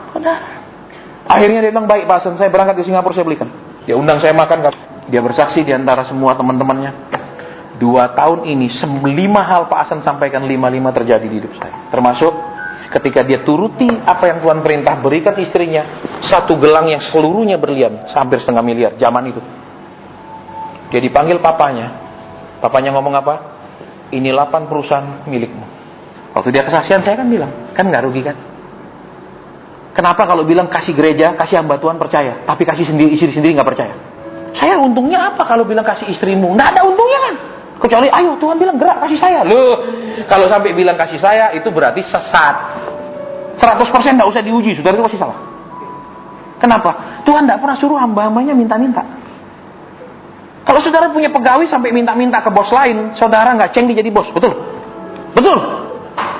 Speaker 1: Saudara. Akhirnya dia bilang, baik Pak Hasan, saya berangkat ke Singapura, saya belikan. Dia undang saya makan. Dia bersaksi di antara semua teman-temannya. 2 tahun ini 5 hal Pak Hasan sampaikan, 5 terjadi di hidup saya. Termasuk ketika dia turuti apa yang Tuhan perintah, berikan istrinya 1 gelang yang seluruhnya berlian, hampir 1,5 miliar zaman itu. Dia dipanggil papanya. Papanya ngomong apa? Ini 8 perusahaan milikmu. Waktu dia kesaksian, saya kan bilang, kan nggak rugi kan? Kenapa kalau bilang kasih gereja, kasih hamba Tuhan percaya, tapi kasih sendiri, istri sendiri nggak percaya? Saya untungnya apa kalau bilang kasih istrimu? Nggak ada untungnya kan? Kecuali, ayo Tuhan bilang gerak kasih saya. Loh, kalau sampai bilang kasih saya, itu berarti sesat. 100% nggak usah diuji, saudara, itu pasti salah. Kenapa? Tuhan nggak pernah suruh hamba-hambanya minta-minta. Kalau saudara punya pegawai sampai minta-minta ke bos lain, saudara nggak cengli jadi bos, betul? Betul?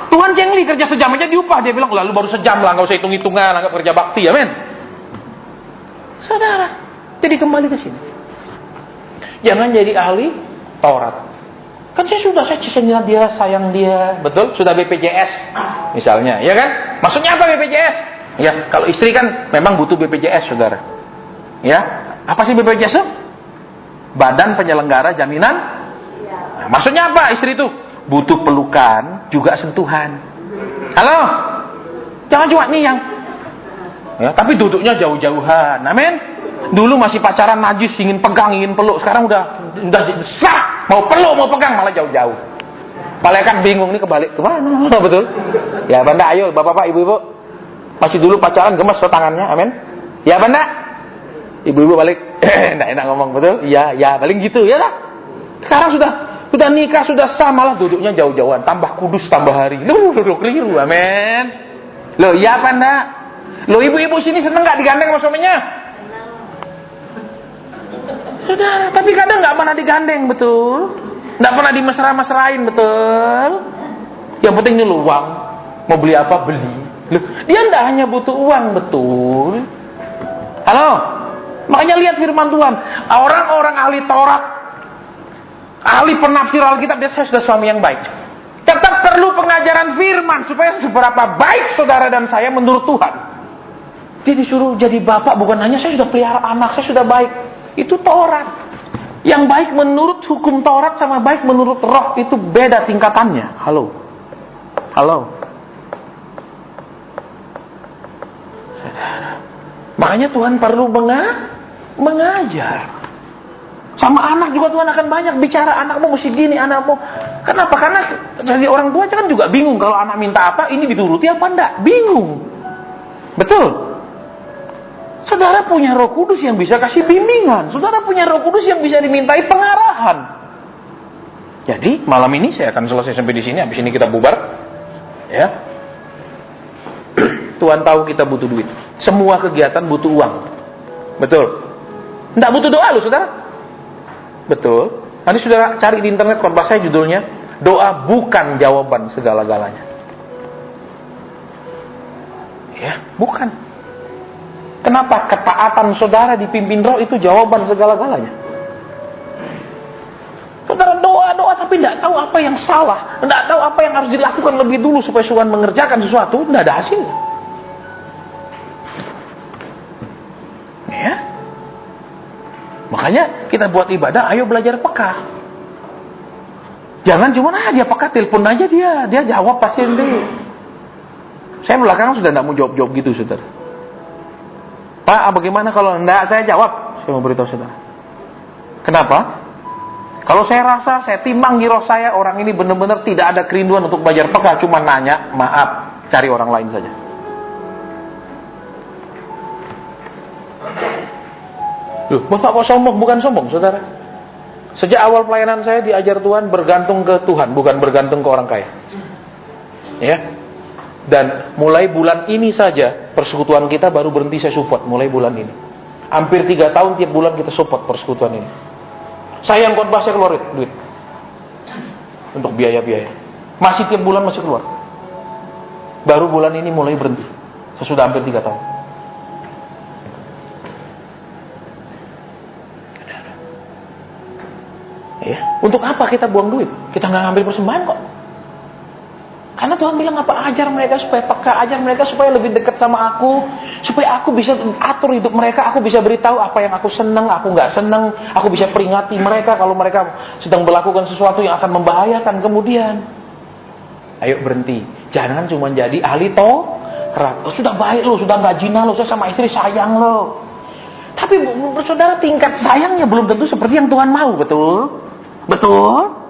Speaker 1: Tuhan cengli, kerja sejam aja diupah. Dia bilang, lalu baru sejam lah, nggak usah hitung-hitungan, anggap kerja bakti, amin. Saudara, jadi kembali ke sini. Jangan jadi ahli Taurat. Kan saya cinta dia, sayang dia, betul? Sudah BPJS, misalnya, ya kan? Maksudnya apa BPJS? Ya, kalau istri kan memang butuh BPJS, saudara. Ya, apa sih BPJS? Badan Penyelenggara Jaminan. Nah, maksudnya apa istri itu? Butuh pelukan, juga sentuhan. Halo? Jangan cuma niang. Ya, tapi duduknya jauh-jauhan. Amin. Dulu masih pacaran najis, ingin pegang, ingin peluk. Sekarang udah sah, mau peluk, mau pegang, malah jauh-jauh. Malaikat bingung nih, kebalik kemana? Betul? Ya banda, ayo bapak-bapak, ibu-ibu. Masih dulu pacaran gemes tangannya, amin. Ya banda, ibu-ibu balik, enak ngomong, betul? Ya paling gitu, ya lah. Sekarang sudah nikah, sudah sah, malah duduknya jauh-jauhan, tambah kudus, tambah hari. Duduk keliru, amin. Loh, ya banda. Loh, ibu-ibu sini seneng nggak digandeng sama suaminya? Sudah, tapi kadang nggak pernah digandeng, betul? Nggak pernah dimesra-mesrain, betul? Yang penting ini uang, mau beli apa beli. Loh, dia nggak hanya butuh uang, betul? Halo, makanya lihat firman Tuhan. Orang-orang ahli Taurat, ahli penafsir Alkitab, dia saya sudah suami yang baik. Tetap perlu pengajaran firman supaya seberapa baik saudara dan saya menurut Tuhan. Dia disuruh jadi bapak, bukan hanya saya sudah pelihara anak, saya sudah baik. Itu Taurat. Yang baik menurut hukum Taurat sama baik menurut roh itu beda tingkatannya. Halo. Makanya Tuhan perlu mengajar. Sama anak juga Tuhan akan banyak bicara, anakmu mesti gini, anakmu. Kenapa? Karena jadi orang tua kan juga bingung kalau anak minta apa, ini dituruti apa enggak? Bingung. Betul? Saudara punya Roh Kudus yang bisa kasih bimbingan. Saudara punya Roh Kudus yang bisa dimintai pengarahan. Jadi malam ini saya akan selesai sampai di sini. Habis ini kita bubar. Ya. Tuhan tahu kita butuh duit. Semua kegiatan butuh uang. Betul. Nggak butuh doa loh, saudara. Betul. Nanti saudara cari di internet khotbah saya judulnya doa bukan jawaban segala-galanya. Ya, bukan. Kenapa? Ketaatan saudara dipimpin roh itu jawaban segala-galanya. Saudara doa tapi tidak tahu apa yang salah, tidak tahu apa yang harus dilakukan lebih dulu supaya Tuhan mengerjakan sesuatu, tidak ada hasilnya. Ya. Makanya kita buat ibadah, ayo belajar peka. Jangan cuma dia peka, telepon aja dia jawab pasti nanti. Saya belakangan sudah tidak mau jawab gitu, saudara. Pak, bagaimana kalau enggak saya jawab? Saya mau beritahu saudara. Kenapa? Kalau saya rasa, saya timbang di roh saya, orang ini benar-benar tidak ada kerinduan untuk belajar peka, cuma nanya, maaf, cari orang lain saja. Loh, Bapak kok sombong? Bukan sombong, saudara. Sejak awal pelayanan saya diajar Tuhan bergantung ke Tuhan, bukan bergantung ke orang kaya. Ya. Dan mulai bulan ini saja persekutuan kita baru berhenti saya support, mulai bulan ini. Hampir 3 tahun tiap bulan kita support persekutuan ini. Saya yang khotbah, saya keluar duit untuk biaya-biaya. Masih tiap bulan masih keluar. Baru bulan ini mulai berhenti. Sesudah hampir 3 tahun. Ya, untuk apa kita buang duit? Kita nggak ngambil persembahan kok. Karena Tuhan bilang apa? Ajar mereka supaya peka, ajar mereka supaya lebih dekat sama aku, supaya aku bisa atur hidup mereka, aku bisa beritahu apa yang aku senang, aku nggak senang, aku bisa peringati mereka kalau mereka sedang melakukan sesuatu yang akan membahayakan kemudian. Ayo berhenti, jangan cuma jadi ahli Taurat. Sudah baik lo, sudah nggak zina lo, saya sama istri sayang lo. Tapi saudara, tingkat sayangnya belum tentu seperti yang Tuhan mau, betul? Betul?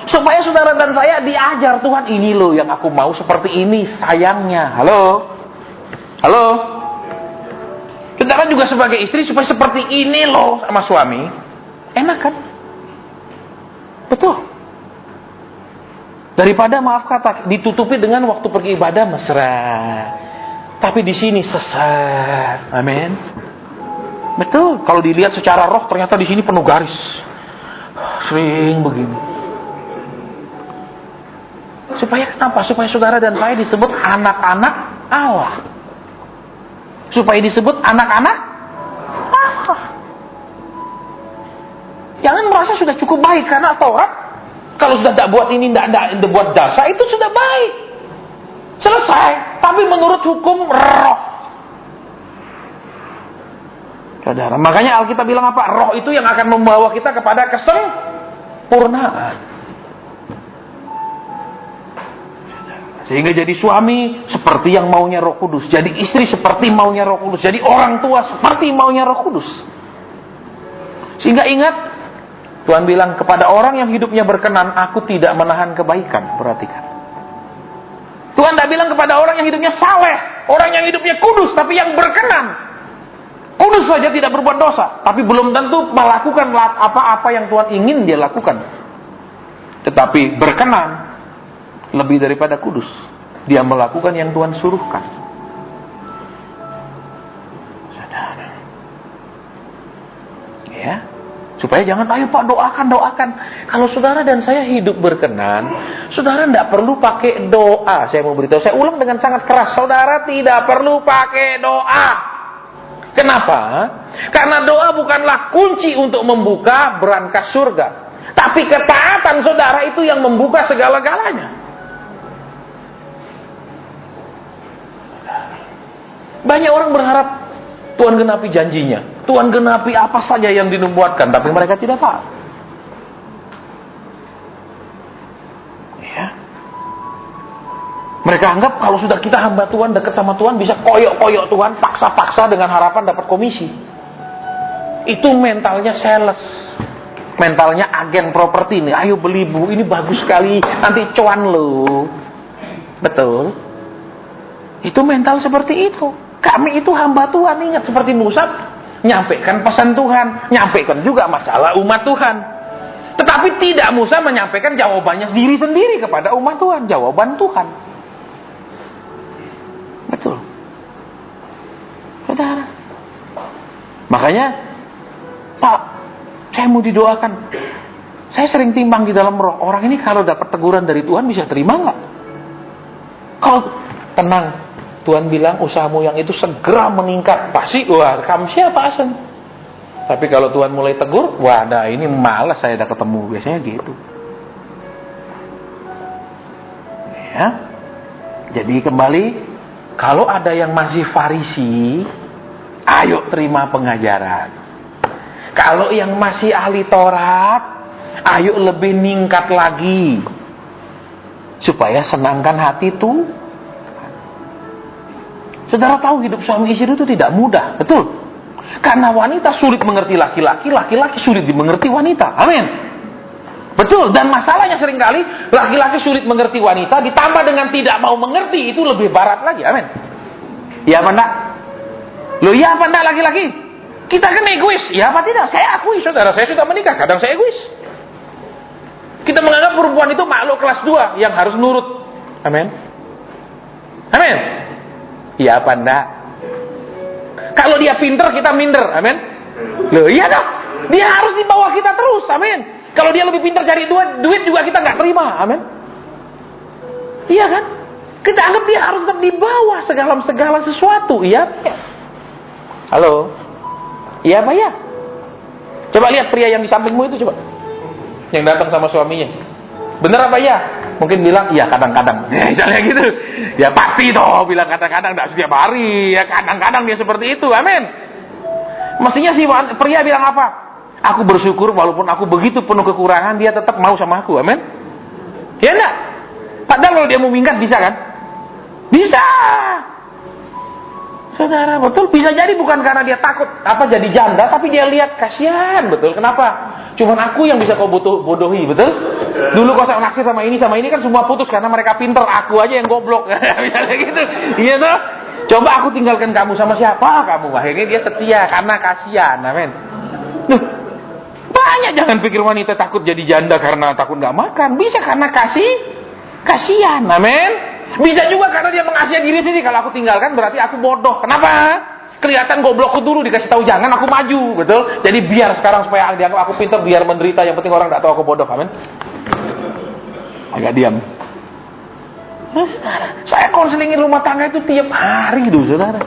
Speaker 1: Supaya saudara dan saya diajar, Tuhan ini loh yang aku mau seperti ini sayangnya. Halo? Halo? Saudara juga sebagai istri supaya seperti ini loh sama suami. Enak kan? Betul. Daripada maaf kata ditutupi dengan waktu pergi ibadah mesra. Tapi di sini sesat. Amin. Betul. Kalau dilihat secara roh ternyata di sini penuh garis. Sering begini. Supaya kenapa? Supaya saudara dan saya disebut anak-anak Allah. Supaya disebut anak-anak Allah. Jangan merasa sudah cukup baik karena Taurat. Kalau sudah tidak buat ini, tidak buat jasa, itu sudah baik. Selesai. Tapi menurut hukum roh. Saudara, makanya Alkitab bilang apa? Roh itu yang akan membawa kita kepada kesempurnaan. Sehingga jadi suami seperti yang maunya Roh Kudus, jadi istri seperti maunya Roh Kudus, jadi orang tua seperti maunya Roh Kudus. Sehingga ingat, Tuhan bilang kepada orang yang hidupnya berkenan, aku tidak menahan kebaikan. Perhatikan. Tuhan tidak bilang kepada orang yang hidupnya saleh, orang yang hidupnya kudus, tapi yang berkenan. Kudus saja tidak berbuat dosa, tapi belum tentu melakukan apa-apa yang Tuhan ingin dia lakukan. Tetapi berkenan lebih daripada kudus. Dia melakukan yang Tuhan suruhkan. Saudara. Ya. Supaya jangan, ayo Pak doakan. Kalau saudara dan saya hidup berkenan, saudara tidak perlu pakai doa. Saya mau beritahu, saya ulang dengan sangat keras. Saudara tidak perlu pakai doa. Kenapa? Karena doa bukanlah kunci untuk membuka berangkas surga. Tapi ketaatan saudara itu yang membuka segala-galanya. Banyak orang berharap Tuhan genapi janjinya, Tuhan genapi apa saja yang dinubuatkan, tapi mereka tidak tahu. Ya. Mereka anggap kalau sudah kita hamba Tuhan, dekat sama Tuhan, bisa koyok-koyok Tuhan, paksa-paksa dengan harapan dapat komisi. Itu mentalnya sales, mentalnya agen properti nih. Ayo beli bu, ini bagus sekali, nanti cuan lo. Betul? Itu mental seperti itu. Kami itu hamba Tuhan, ingat seperti Musa, nyampaikan pesan Tuhan, nyampaikan juga masalah umat Tuhan. Tetapi tidak Musa menyampaikan jawabannya diri sendiri kepada umat Tuhan, jawaban Tuhan. Betul. Saudara. Makanya, Pak, saya mau didoakan. Saya sering timbang di dalam roh, orang ini kalau dapat teguran dari Tuhan bisa terima nggak? Kalau tenang, Tuhan bilang usahamu yang itu segera meningkat. Pasti, wah, kamu siapa asal? Tapi kalau Tuhan mulai tegur, wah, nah ini malas saya udah ketemu. Biasanya gitu. Ya. Jadi kembali, kalau ada yang masih Farisi, ayo terima pengajaran. Kalau yang masih ahli Taurat, ayo lebih ningkat lagi. Supaya senangkan hati tuh. Saudara tahu hidup suami istri itu tidak mudah, betul? Karena wanita sulit mengerti laki-laki, laki-laki sulit dimengerti wanita. Amin. Betul, dan masalahnya seringkali laki-laki sulit mengerti wanita, ditambah dengan tidak mau mengerti, itu lebih barat lagi. Amin. Ya apa enggak? Loh, ya apa enggak laki-laki? Kita kan egois, ya apa tidak? Saya akui, saudara, saya sudah menikah, kadang saya egois. Kita menganggap perempuan itu makhluk kelas 2 yang harus nurut. Amin. Amin. Iya apa enggak? Kalau dia pinter, kita minder. Amin. Loh, iya dong. Dia harus di bawah kita terus. Amin. Kalau dia lebih pinter cari duit juga kita nggak terima. Amin. Iya kan? Kita anggap dia harus tetap di bawah segala sesuatu. Iya. Halo. Iya apa ya? Coba lihat pria yang di sampingmu itu, coba. Yang datang sama suaminya. Bener apa ya? Mungkin bilang, iya kadang-kadang. Ya, misalnya gitu. Ya pasti toh bilang kadang-kadang, tidak setiap hari. Ya kadang-kadang dia seperti itu. Amin. Mestinya si pria bilang apa? Aku bersyukur walaupun aku begitu penuh kekurangan, dia tetap mau sama aku. Amin. Ya enggak? Padahal kalau dia mau minggat bisa kan? Bisa. Saudara, betul, bisa jadi bukan karena dia takut jadi janda, tapi dia lihat kasihan, betul. Kenapa? Cuman aku yang bisa kau bodohi, betul? Dulu kau naksir sama ini kan semua putus karena mereka pinter, aku aja yang goblok. Misalnya gitu. Iya toh? Coba aku tinggalkan kamu sama siapa? Kamu akhirnya dia setia karena kasihan. Amin. Duh, banyak jangan pikir wanita takut jadi janda karena takut nggak makan, bisa karena kasihan. Amin. Bisa juga karena dia mengasihi diri sendiri. Kalau aku tinggalkan berarti aku bodoh. Kenapa? Kelihatan goblokku dulu, dikasih tahu jangan, aku maju, betul? Jadi biar sekarang supaya dianggap aku pintar, biar menderita, yang penting orang tidak tahu aku bodoh. Amin. Agak diam. Nah, saudara, saya konselingin rumah tangga itu tiap hari dulu, saudara.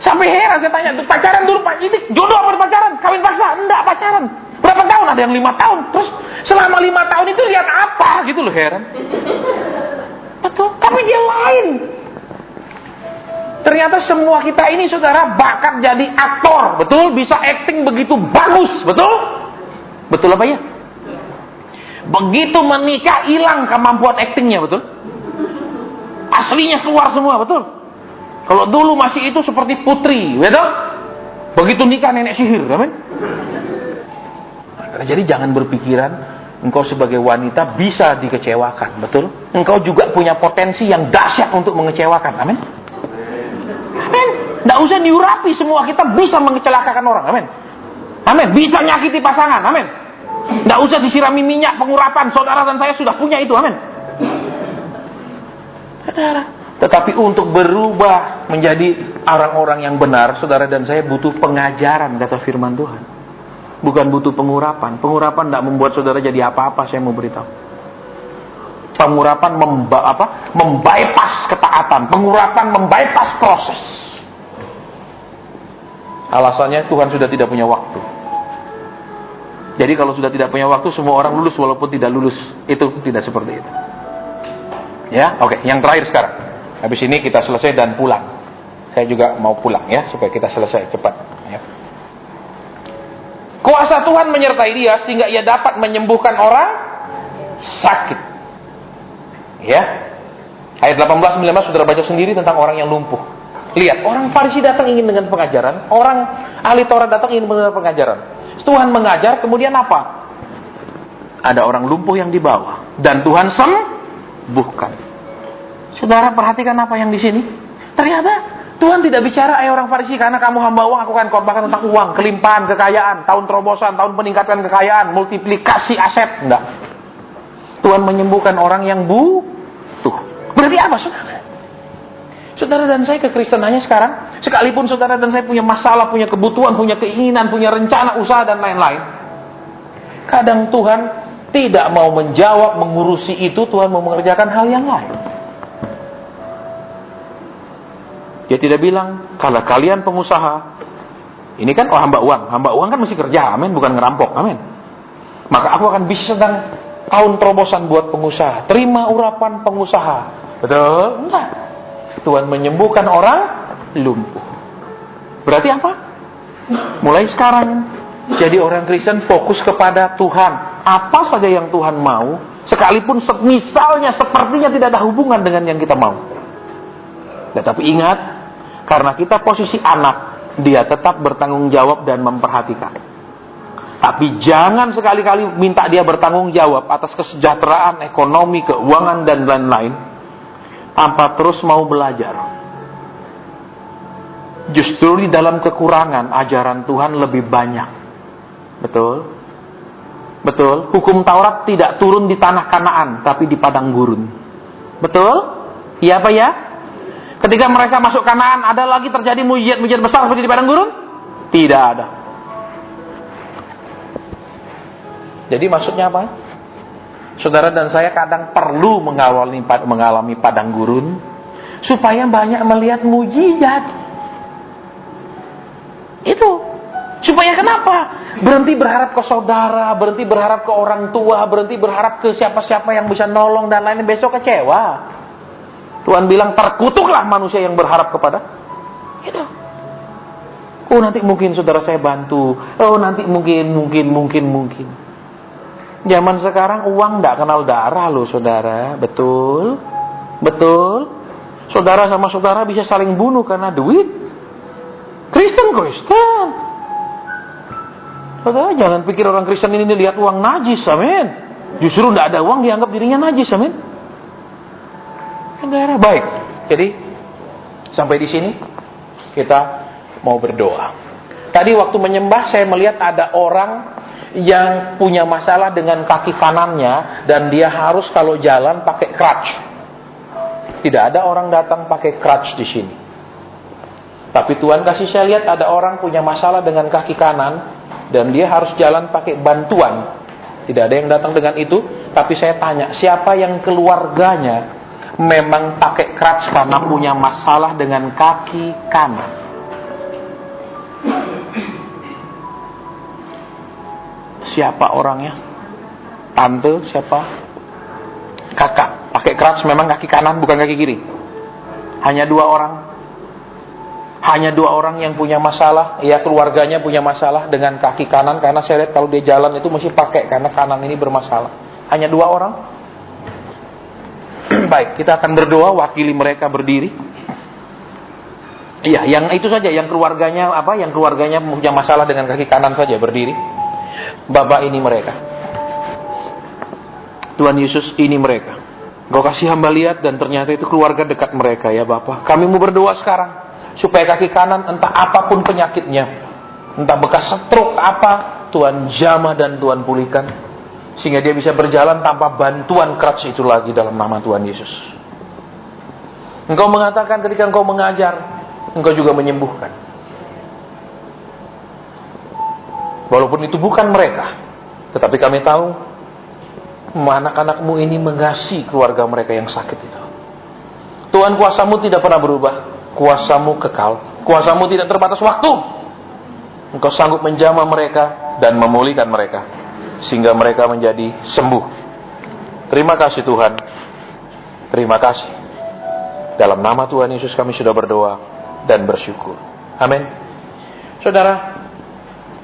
Speaker 1: Sampai heran saya tanya, pacaran dulu Pak, ini jodoh apa pacaran? Kawin paksa? Enggak, pacaran. Berapa tahun? Ada yang 5 tahun. Terus selama 5 tahun itu lihat apa? Gitu loh, heran. Betul, tapi dia lain. Ternyata semua kita ini, saudara, bakat jadi aktor, betul? Bisa acting begitu bagus, betul? Betul apa ya? Begitu menikah, hilang kemampuan actingnya, betul? Aslinya keluar semua, betul? Kalau dulu masih itu seperti putri, betul? Begitu nikah nenek sihir, amin? Jadi jangan berpikiran engkau sebagai wanita bisa dikecewakan, betul? Engkau juga punya potensi yang dahsyat untuk mengecewakan, amin? Amin. Tidak usah diurapi, semua kita bisa mengecelakakan orang, amin? Amin. Bisa nyakiti pasangan, amin? Tidak usah disirami minyak pengurapan, saudara dan saya sudah punya itu, amin? Saudara. Tetapi untuk berubah menjadi orang-orang yang benar, saudara dan saya butuh pengajaran, kata firman Tuhan. Bukan butuh pengurapan. Pengurapan tidak membuat saudara jadi apa-apa, saya mau beritahu. Pengurapan membypass ketaatan. Pengurapan membypass proses. Alasannya Tuhan sudah tidak punya waktu. Jadi kalau sudah tidak punya waktu, semua orang lulus walaupun tidak lulus. Itu tidak seperti itu. Ya, oke. Yang terakhir sekarang. Habis ini kita selesai dan pulang. Saya juga mau pulang ya, supaya kita selesai cepat. Ya. Kuasa Tuhan menyertai dia sehingga ia dapat menyembuhkan orang sakit. Ya. Ayat 18-19 saudara baca sendiri tentang orang yang lumpuh. Lihat, orang Farisi datang ingin dengan pengajaran, orang ahli Taurat datang ingin dengan pengajaran. Tuhan mengajar, kemudian apa? Ada orang lumpuh yang dibawa dan Tuhan sembuhkan. Saudara perhatikan apa yang di sini? Ternyata Tuhan tidak bicara, orang Farisi, karena kamu hamba uang, aku akan khotbahkan tentang uang, kelimpahan, kekayaan, tahun terobosan, tahun peningkatan kekayaan, multiplikasi aset. Enggak. Tuhan menyembuhkan orang yang butuh. Berarti apa, saudara? Saudara dan saya kekristenannya sekarang, sekalipun saudara dan saya punya masalah, punya kebutuhan, punya keinginan, punya rencana, usaha, dan lain-lain. Kadang Tuhan tidak mau menjawab, mengurusi itu, Tuhan mau mengerjakan hal yang lain. Dia tidak bilang, kalau kalian pengusaha, ini kan hamba uang kan mesti kerja, amin, bukan ngerampok, amin. Maka aku akan bisnis tentang tahun terobosan buat pengusaha, terima urapan pengusaha, betul? Enggak. Tuhan menyembuhkan orang lumpuh. Berarti apa? Mulai sekarang, jadi orang Kristen fokus kepada Tuhan. Apa saja yang Tuhan mau, sekalipun misalnya sepertinya tidak ada hubungan dengan yang kita mau. Tetapi ingat, karena kita posisi anak, dia tetap bertanggung jawab dan memperhatikan. Tapi jangan sekali-kali minta dia bertanggung jawab atas kesejahteraan, ekonomi, keuangan, dan lain-lain, tanpa terus mau belajar. Justru di dalam kekurangan ajaran Tuhan lebih banyak. Betul? Betul? Hukum Taurat tidak turun di tanah Kanaan, tapi di padang gurun. Betul? Iya apa ya? Ketika mereka masuk Kanaan, ada lagi terjadi mujizat-mujizat besar seperti di padang gurun? Tidak ada. Jadi maksudnya apa? Saudara dan saya kadang perlu mengalami padang gurun supaya banyak melihat mujizat. Itu. Supaya kenapa? Berhenti berharap ke saudara, berhenti berharap ke orang tua, berhenti berharap ke siapa-siapa yang bisa nolong dan lain-lain, besok kecewa. Tuhan bilang terkutuklah manusia yang berharap kepada itu. Oh nanti mungkin saudara saya bantu. Oh nanti mungkin. Zaman sekarang uang tidak kenal darah loh saudara. Betul? Betul? Saudara sama saudara bisa saling bunuh karena duit. Kristen. Saudara jangan pikir orang Kristen ini lihat uang najis, amin. Justru tidak ada uang dianggap dirinya najis, amin. Saudara, baik. Jadi sampai di sini kita mau berdoa. Tadi waktu menyembah saya melihat ada orang yang punya masalah dengan kaki kanannya dan dia harus kalau jalan pakai crutch. Tidak ada orang datang pakai crutch di sini. Tapi Tuhan kasih saya lihat ada orang punya masalah dengan kaki kanan dan dia harus jalan pakai bantuan. Tidak ada yang datang dengan itu, tapi saya tanya, siapa yang keluarganya memang pakai crutch karena punya masalah dengan kaki kanan? Siapa orangnya? Tante, siapa? Kakak, pakai crutch memang kaki kanan bukan kaki kiri. Hanya 2 orang. Hanya 2 orang yang punya masalah, ya keluarganya punya masalah dengan kaki kanan karena saya lihat kalau dia jalan itu mesti pakai karena kanan ini bermasalah. Hanya 2 orang. Baik, kita akan berdoa wakili mereka berdiri. Iya, yang itu saja, yang keluarganya yang keluarganya punya masalah dengan kaki kanan saja berdiri. Bapak ini mereka. Tuhan Yesus ini mereka. Engkau kasih hamba lihat dan ternyata itu keluarga dekat mereka ya Bapak. Kami mau berdoa sekarang supaya kaki kanan entah apapun penyakitnya, entah bekas stroke apa, Tuhan jamah dan Tuhan pulihkan sehingga dia bisa berjalan tanpa bantuan crutch itu lagi dalam nama Tuhan Yesus. Engkau mengatakan ketika engkau mengajar, engkau juga menyembuhkan. Walaupun itu bukan mereka, tetapi kami tahu anak-anakmu ini mengasihi keluarga mereka yang sakit itu. Tuhan, kuasamu tidak pernah berubah. Kuasamu kekal. Kuasamu tidak terbatas waktu. Engkau sanggup menjamah mereka dan memulihkan mereka sehingga mereka menjadi sembuh. Terima kasih Tuhan. Terima kasih. Dalam nama Tuhan Yesus kami sudah berdoa dan bersyukur. Amin. Saudara,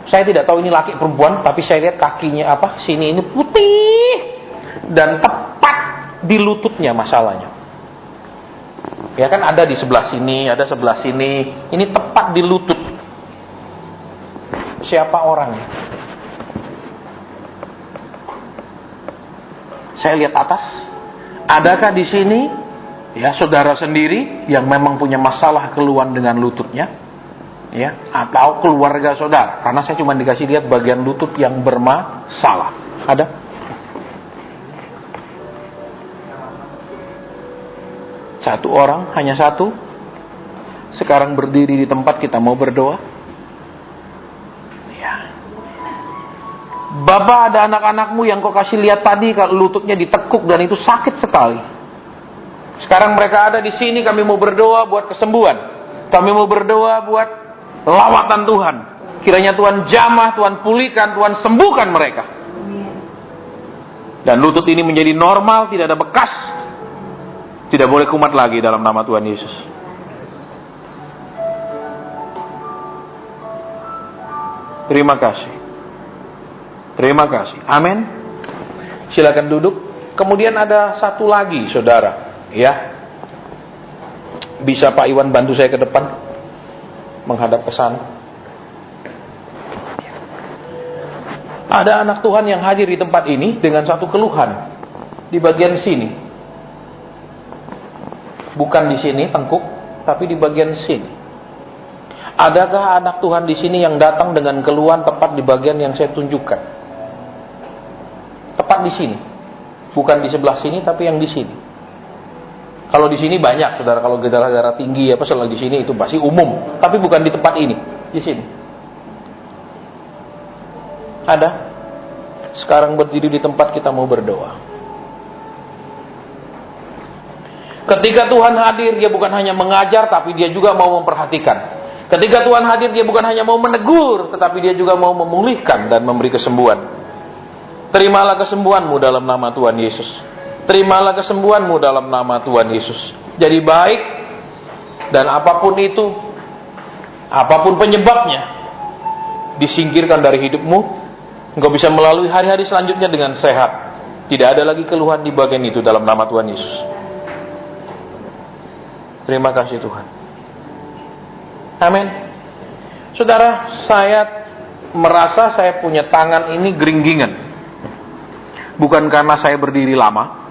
Speaker 1: saya tidak tahu ini laki perempuan, tapi saya lihat kakinya sini ini putih dan tepat di lututnya masalahnya. Ya kan ada di sebelah sini, ada sebelah sini. Ini tepat di lutut. Siapa orangnya? Saya lihat atas. Adakah di sini ya saudara sendiri yang memang punya masalah keluhan dengan lututnya? Ya, atau keluarga saudara? Karena saya cuma dikasih lihat bagian lutut yang bermasalah. Ada? Satu orang, hanya satu. Sekarang berdiri di tempat kita mau berdoa. Ya. Bapak, ada anak-anakmu yang kau kasih lihat tadi kalau lututnya ditekuk dan itu sakit sekali. Sekarang mereka ada di sini, kami mau berdoa buat kesembuhan. Kami mau berdoa buat lawatan Tuhan. Kiranya Tuhan jamah, Tuhan pulihkan, Tuhan sembuhkan mereka. Dan lutut ini menjadi normal, tidak ada bekas. Tidak boleh kumat lagi dalam nama Tuhan Yesus. Terima kasih. Terima kasih. Amin. Silakan duduk. Kemudian ada satu lagi, saudara. Ya. Bisa Pak Iwan bantu saya ke depan? Menghadap ke sana. Ada anak Tuhan yang hadir di tempat ini dengan satu keluhan. Di bagian sini. Bukan di sini tengkuk, tapi di bagian sini. Adakah anak Tuhan di sini yang datang dengan keluhan tepat di bagian yang saya tunjukkan? Tepat di sini. Bukan di sebelah sini, tapi yang di sini. Kalau di sini banyak, saudara. Kalau gejala-gejala tinggi, selalu di sini itu pasti umum. Tapi bukan di tempat ini. Di sini. Ada? Sekarang berdiri di tempat kita mau berdoa. Ketika Tuhan hadir, dia bukan hanya mengajar, tapi dia juga mau memperhatikan. Ketika Tuhan hadir, dia bukan hanya mau menegur, tetapi dia juga mau memulihkan dan memberi kesembuhan. Terimalah kesembuhanmu dalam nama Tuhan Yesus. Terimalah kesembuhanmu dalam nama Tuhan Yesus. Jadi baik, dan apapun itu, apapun penyebabnya, disingkirkan dari hidupmu. Engkau bisa melalui hari-hari selanjutnya dengan sehat. Tidak ada lagi keluhan di bagian itu dalam nama Tuhan Yesus. Terima kasih Tuhan. Amin. Saudara, saya merasa saya punya tangan ini geringgingan. Bukan karena saya berdiri lama,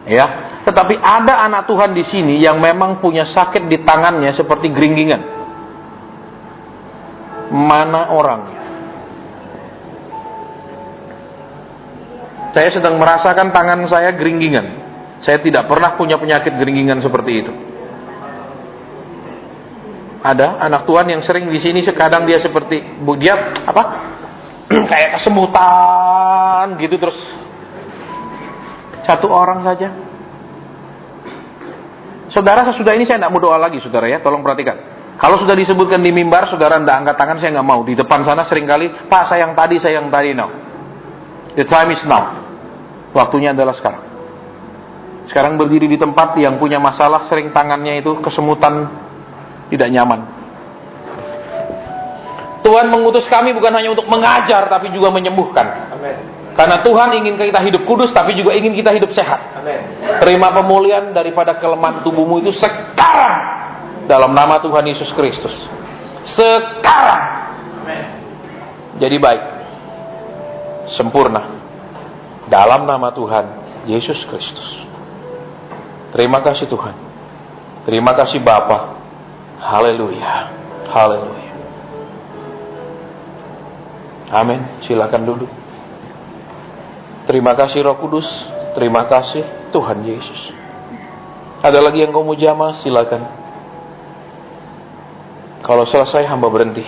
Speaker 1: ya, tetapi ada anak Tuhan di sini yang memang punya sakit di tangannya seperti geringgingan. Mana orangnya? Saya sedang merasakan tangan saya geringgingan. Saya tidak pernah punya penyakit geringgingan seperti itu. Ada anak Tuhan yang sering di sini, sekadang dia seperti dia kayak kesemutan gitu terus. Satu orang saja. Saudara, sesudah ini saya tidak mau doa lagi, saudara ya. Tolong perhatikan. Kalau sudah disebutkan di mimbar, saudara tidak angkat tangan, saya nggak mau. Di depan sana seringkali, Pak, saya yang tadi, no. The time is now. Waktunya adalah sekarang. Sekarang berdiri di tempat yang punya masalah, sering tangannya itu kesemutan, tidak nyaman. Tuhan mengutus kami bukan hanya untuk mengajar, tapi juga menyembuhkan. Amen. Karena Tuhan ingin kita hidup kudus, tapi juga ingin kita hidup sehat. Amen. Terima pemulihan daripada kelemahan tubuhmu itu sekarang, dalam nama Tuhan Yesus Kristus. Sekarang. Amen. Jadi baik, sempurna, dalam nama Tuhan Yesus Kristus. Terima kasih Tuhan. Terima kasih Bapa. Haleluya. Haleluya. Amin. Silakan duduk. Terima kasih Roh Kudus. Terima kasih Tuhan Yesus. Ada lagi yang kau mau jamah? Silakan. Kalau selesai hamba berhenti.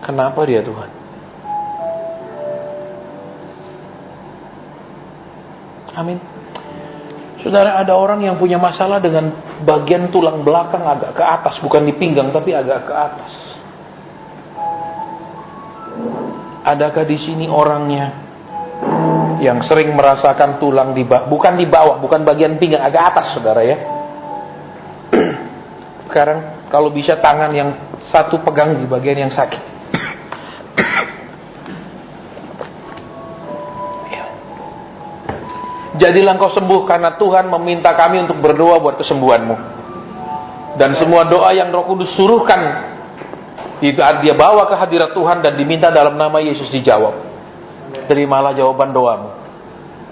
Speaker 1: Kenapa dia Tuhan? Amin. Saudara, ada orang yang punya masalah dengan bagian tulang belakang agak ke atas, bukan di pinggang tapi agak ke atas. Adakah di sini orangnya yang sering merasakan tulang bukan di bawah, bukan bagian pinggang, agak atas, saudara ya? Sekarang kalau bisa tangan yang satu pegang di bagian yang sakit. Jadilah engkau sembuh karena Tuhan meminta kami untuk berdoa buat kesembuhanmu. Dan semua doa yang Roh Kudus suruhkan, dia bawa ke hadirat Tuhan dan diminta dalam nama Yesus dijawab. Terimalah jawaban doamu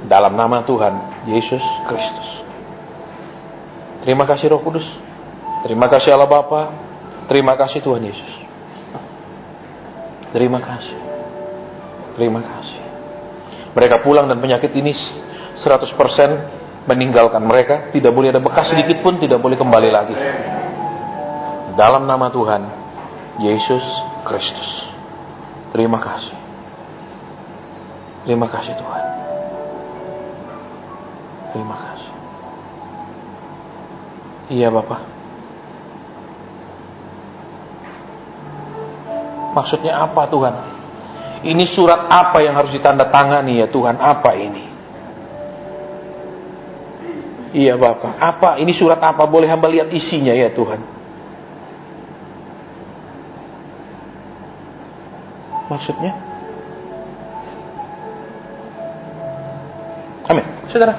Speaker 1: dalam nama Tuhan Yesus Kristus. Terima kasih Roh Kudus. Terima kasih Allah Bapa. Terima kasih Tuhan Yesus. Terima kasih. Terima kasih. Mereka pulang dan penyakit ini 100% meninggalkan mereka. Tidak boleh ada bekas sedikit pun, tidak boleh kembali lagi. Dalam nama Tuhan Yesus Kristus. Terima kasih. Terima kasih Tuhan. Terima kasih. Iya Bapak. Maksudnya apa Tuhan? Ini surat apa yang harus ditandatangani ya Tuhan? Apa ini? Iya Bapak, apa? Ini surat apa? Boleh hamba lihat isinya ya Tuhan? Maksudnya? Amin. Saudara,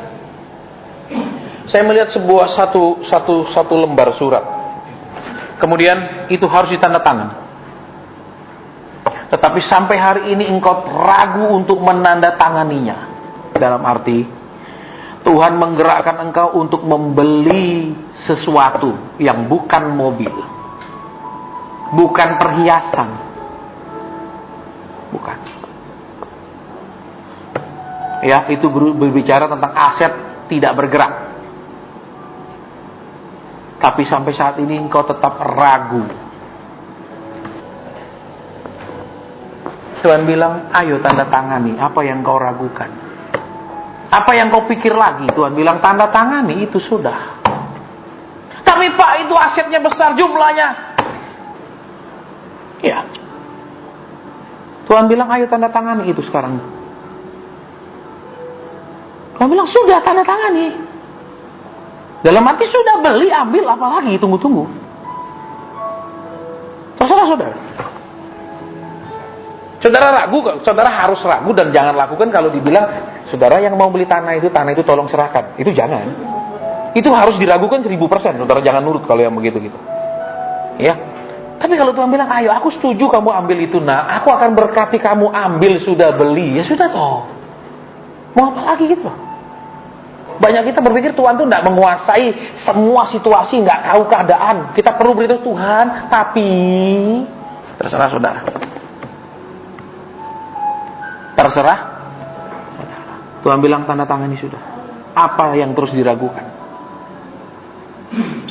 Speaker 1: saya melihat sebuah satu lembar surat. Kemudian itu harus ditandatangan. Tetapi sampai hari ini engkau ragu untuk menandatanganinya. Dalam arti Tuhan menggerakkan engkau untuk membeli sesuatu yang bukan mobil, bukan perhiasan, bukan. Ya, itu berbicara tentang aset tidak bergerak. Tapi sampai saat ini engkau tetap ragu. Tuhan bilang, ayo tanda tangani apa yang kau ragukan. Apa yang kau pikir lagi? Tuhan bilang, tanda tangani itu sudah. Tapi Pak, itu asetnya besar jumlahnya. Ya. Tuhan bilang, ayo tanda tangani itu sekarang. Tuhan bilang, sudah tanda tangani. Dalam arti sudah beli, ambil, apalagi tunggu-tunggu. Terserah saudara. Saudara ragu, saudara harus ragu dan jangan lakukan kalau dibilang, saudara yang mau beli tanah itu tolong serahkan. Itu jangan. Itu harus diragukan 1000%. Saudara jangan nurut kalau yang begitu-gitu. Ya. Tapi kalau Tuhan bilang, ayo aku setuju kamu ambil itu, aku akan berkati kamu ambil, sudah beli. Ya sudah toh. Mau apa lagi gitu loh. Banyak kita berpikir Tuhan tuh tidak menguasai semua situasi, nggak tahu keadaan. Kita perlu beritahu Tuhan, tapi terserah saudara. Terserah. Tuhan bilang tanda tangani sudah. Apa yang terus diragukan? 1,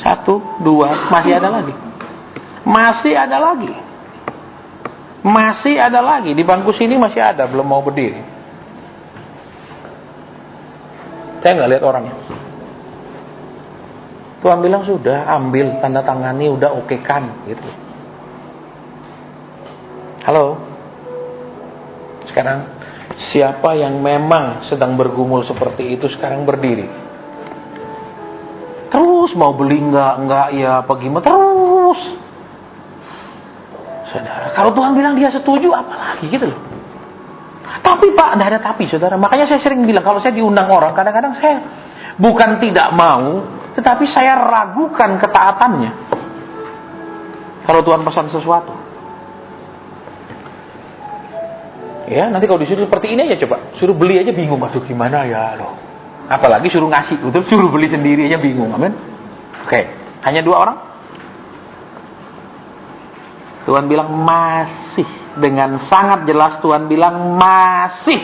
Speaker 1: 2, masih ada lagi. Masih ada lagi. Masih ada lagi. Di bangku sini masih ada, belum mau berdiri. Saya nggak lihat orangnya. Tuhan bilang sudah, ambil, tanda tangani, udah oke kan, gitu. Halo. Sekarang siapa yang memang sedang bergumul seperti itu sekarang berdiri? Terus mau beli enggak ya apa gimana? Terus. Saudara, kalau Tuhan bilang dia setuju, apalagi gitu loh. Tapi Pak, tidak ada tapi saudara. Makanya saya sering bilang, kalau saya diundang orang, kadang-kadang saya bukan tidak mau, tetapi saya ragukan ketaatannya. Kalau Tuhan pesan sesuatu. Ya, nanti kalau disuruh seperti ini aja coba. Suruh beli aja bingung. Aduh gimana ya loh. Apalagi suruh ngasih. Betul, suruh beli sendiri aja bingung. Amin. Oke. Hanya 2 orang. Tuhan bilang masih. Dengan sangat jelas Tuhan bilang masih.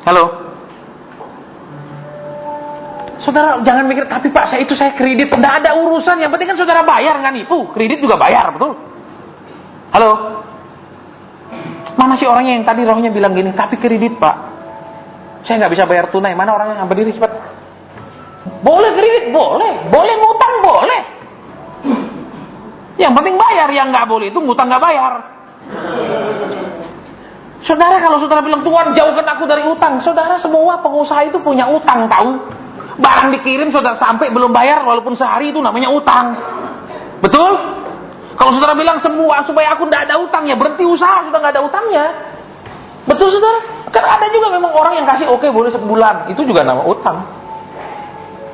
Speaker 1: Halo. Saudara jangan mikir, tapi Pak saya kredit. Tidak ada urusan. Yang penting kan saudara bayar, nggak nipu. Kredit juga bayar, betul. Halo. Mana sih orangnya yang tadi rohnya bilang gini, tapi kredit Pak, saya nggak bisa bayar tunai. Mana orangnya yang berdiri cepat? Boleh kredit, boleh ngutang, boleh. Yang penting bayar, yang nggak boleh itu ngutang nggak bayar. Saudara kalau saudara bilang Tuhan jauhkan aku dari utang, saudara semua pengusaha itu punya utang tahu. Barang dikirim saudara sampai belum bayar walaupun sehari itu namanya utang, betul? Kalau saudara bilang semua supaya aku tidak ada utang, ya berhenti usaha sudah nggak ada utangnya. Betul saudara? Kan ada juga memang orang yang kasih oke boleh sebulan, itu juga nama utang.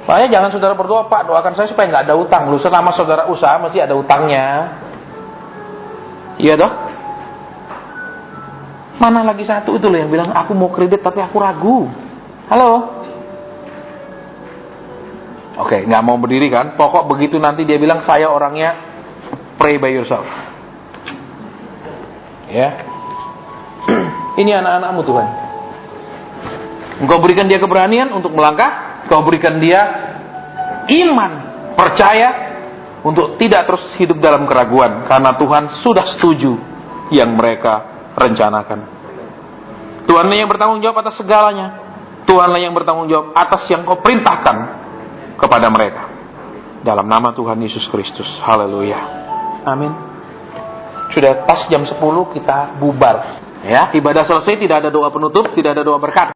Speaker 1: Makanya jangan saudara berdoa, Pak doakan saya supaya nggak ada utang. Lu selama saudara usaha masih ada utangnya. Iya doh? Mana lagi satu itu loh yang bilang aku mau kredit tapi aku ragu. Halo? Oke, nggak mau berdiri kan? Pokok begitu nanti dia bilang saya orangnya pray by yourself. Ya. Ini anak-anakmu Tuhan. Engkau berikan dia keberanian untuk melangkah. Engkau berikan dia iman, percaya untuk tidak terus hidup dalam keraguan. Karena Tuhan sudah setuju yang mereka rencanakan. Tuhanlah yang bertanggung jawab atas segalanya. Tuhanlah yang bertanggung jawab atas yang kau perintahkan kepada mereka. Dalam nama Tuhan Yesus Kristus. Haleluya. Amin. Sudah pas jam 10 kita bubar. Ya, ibadah selesai, tidak ada doa penutup, tidak ada doa berkat.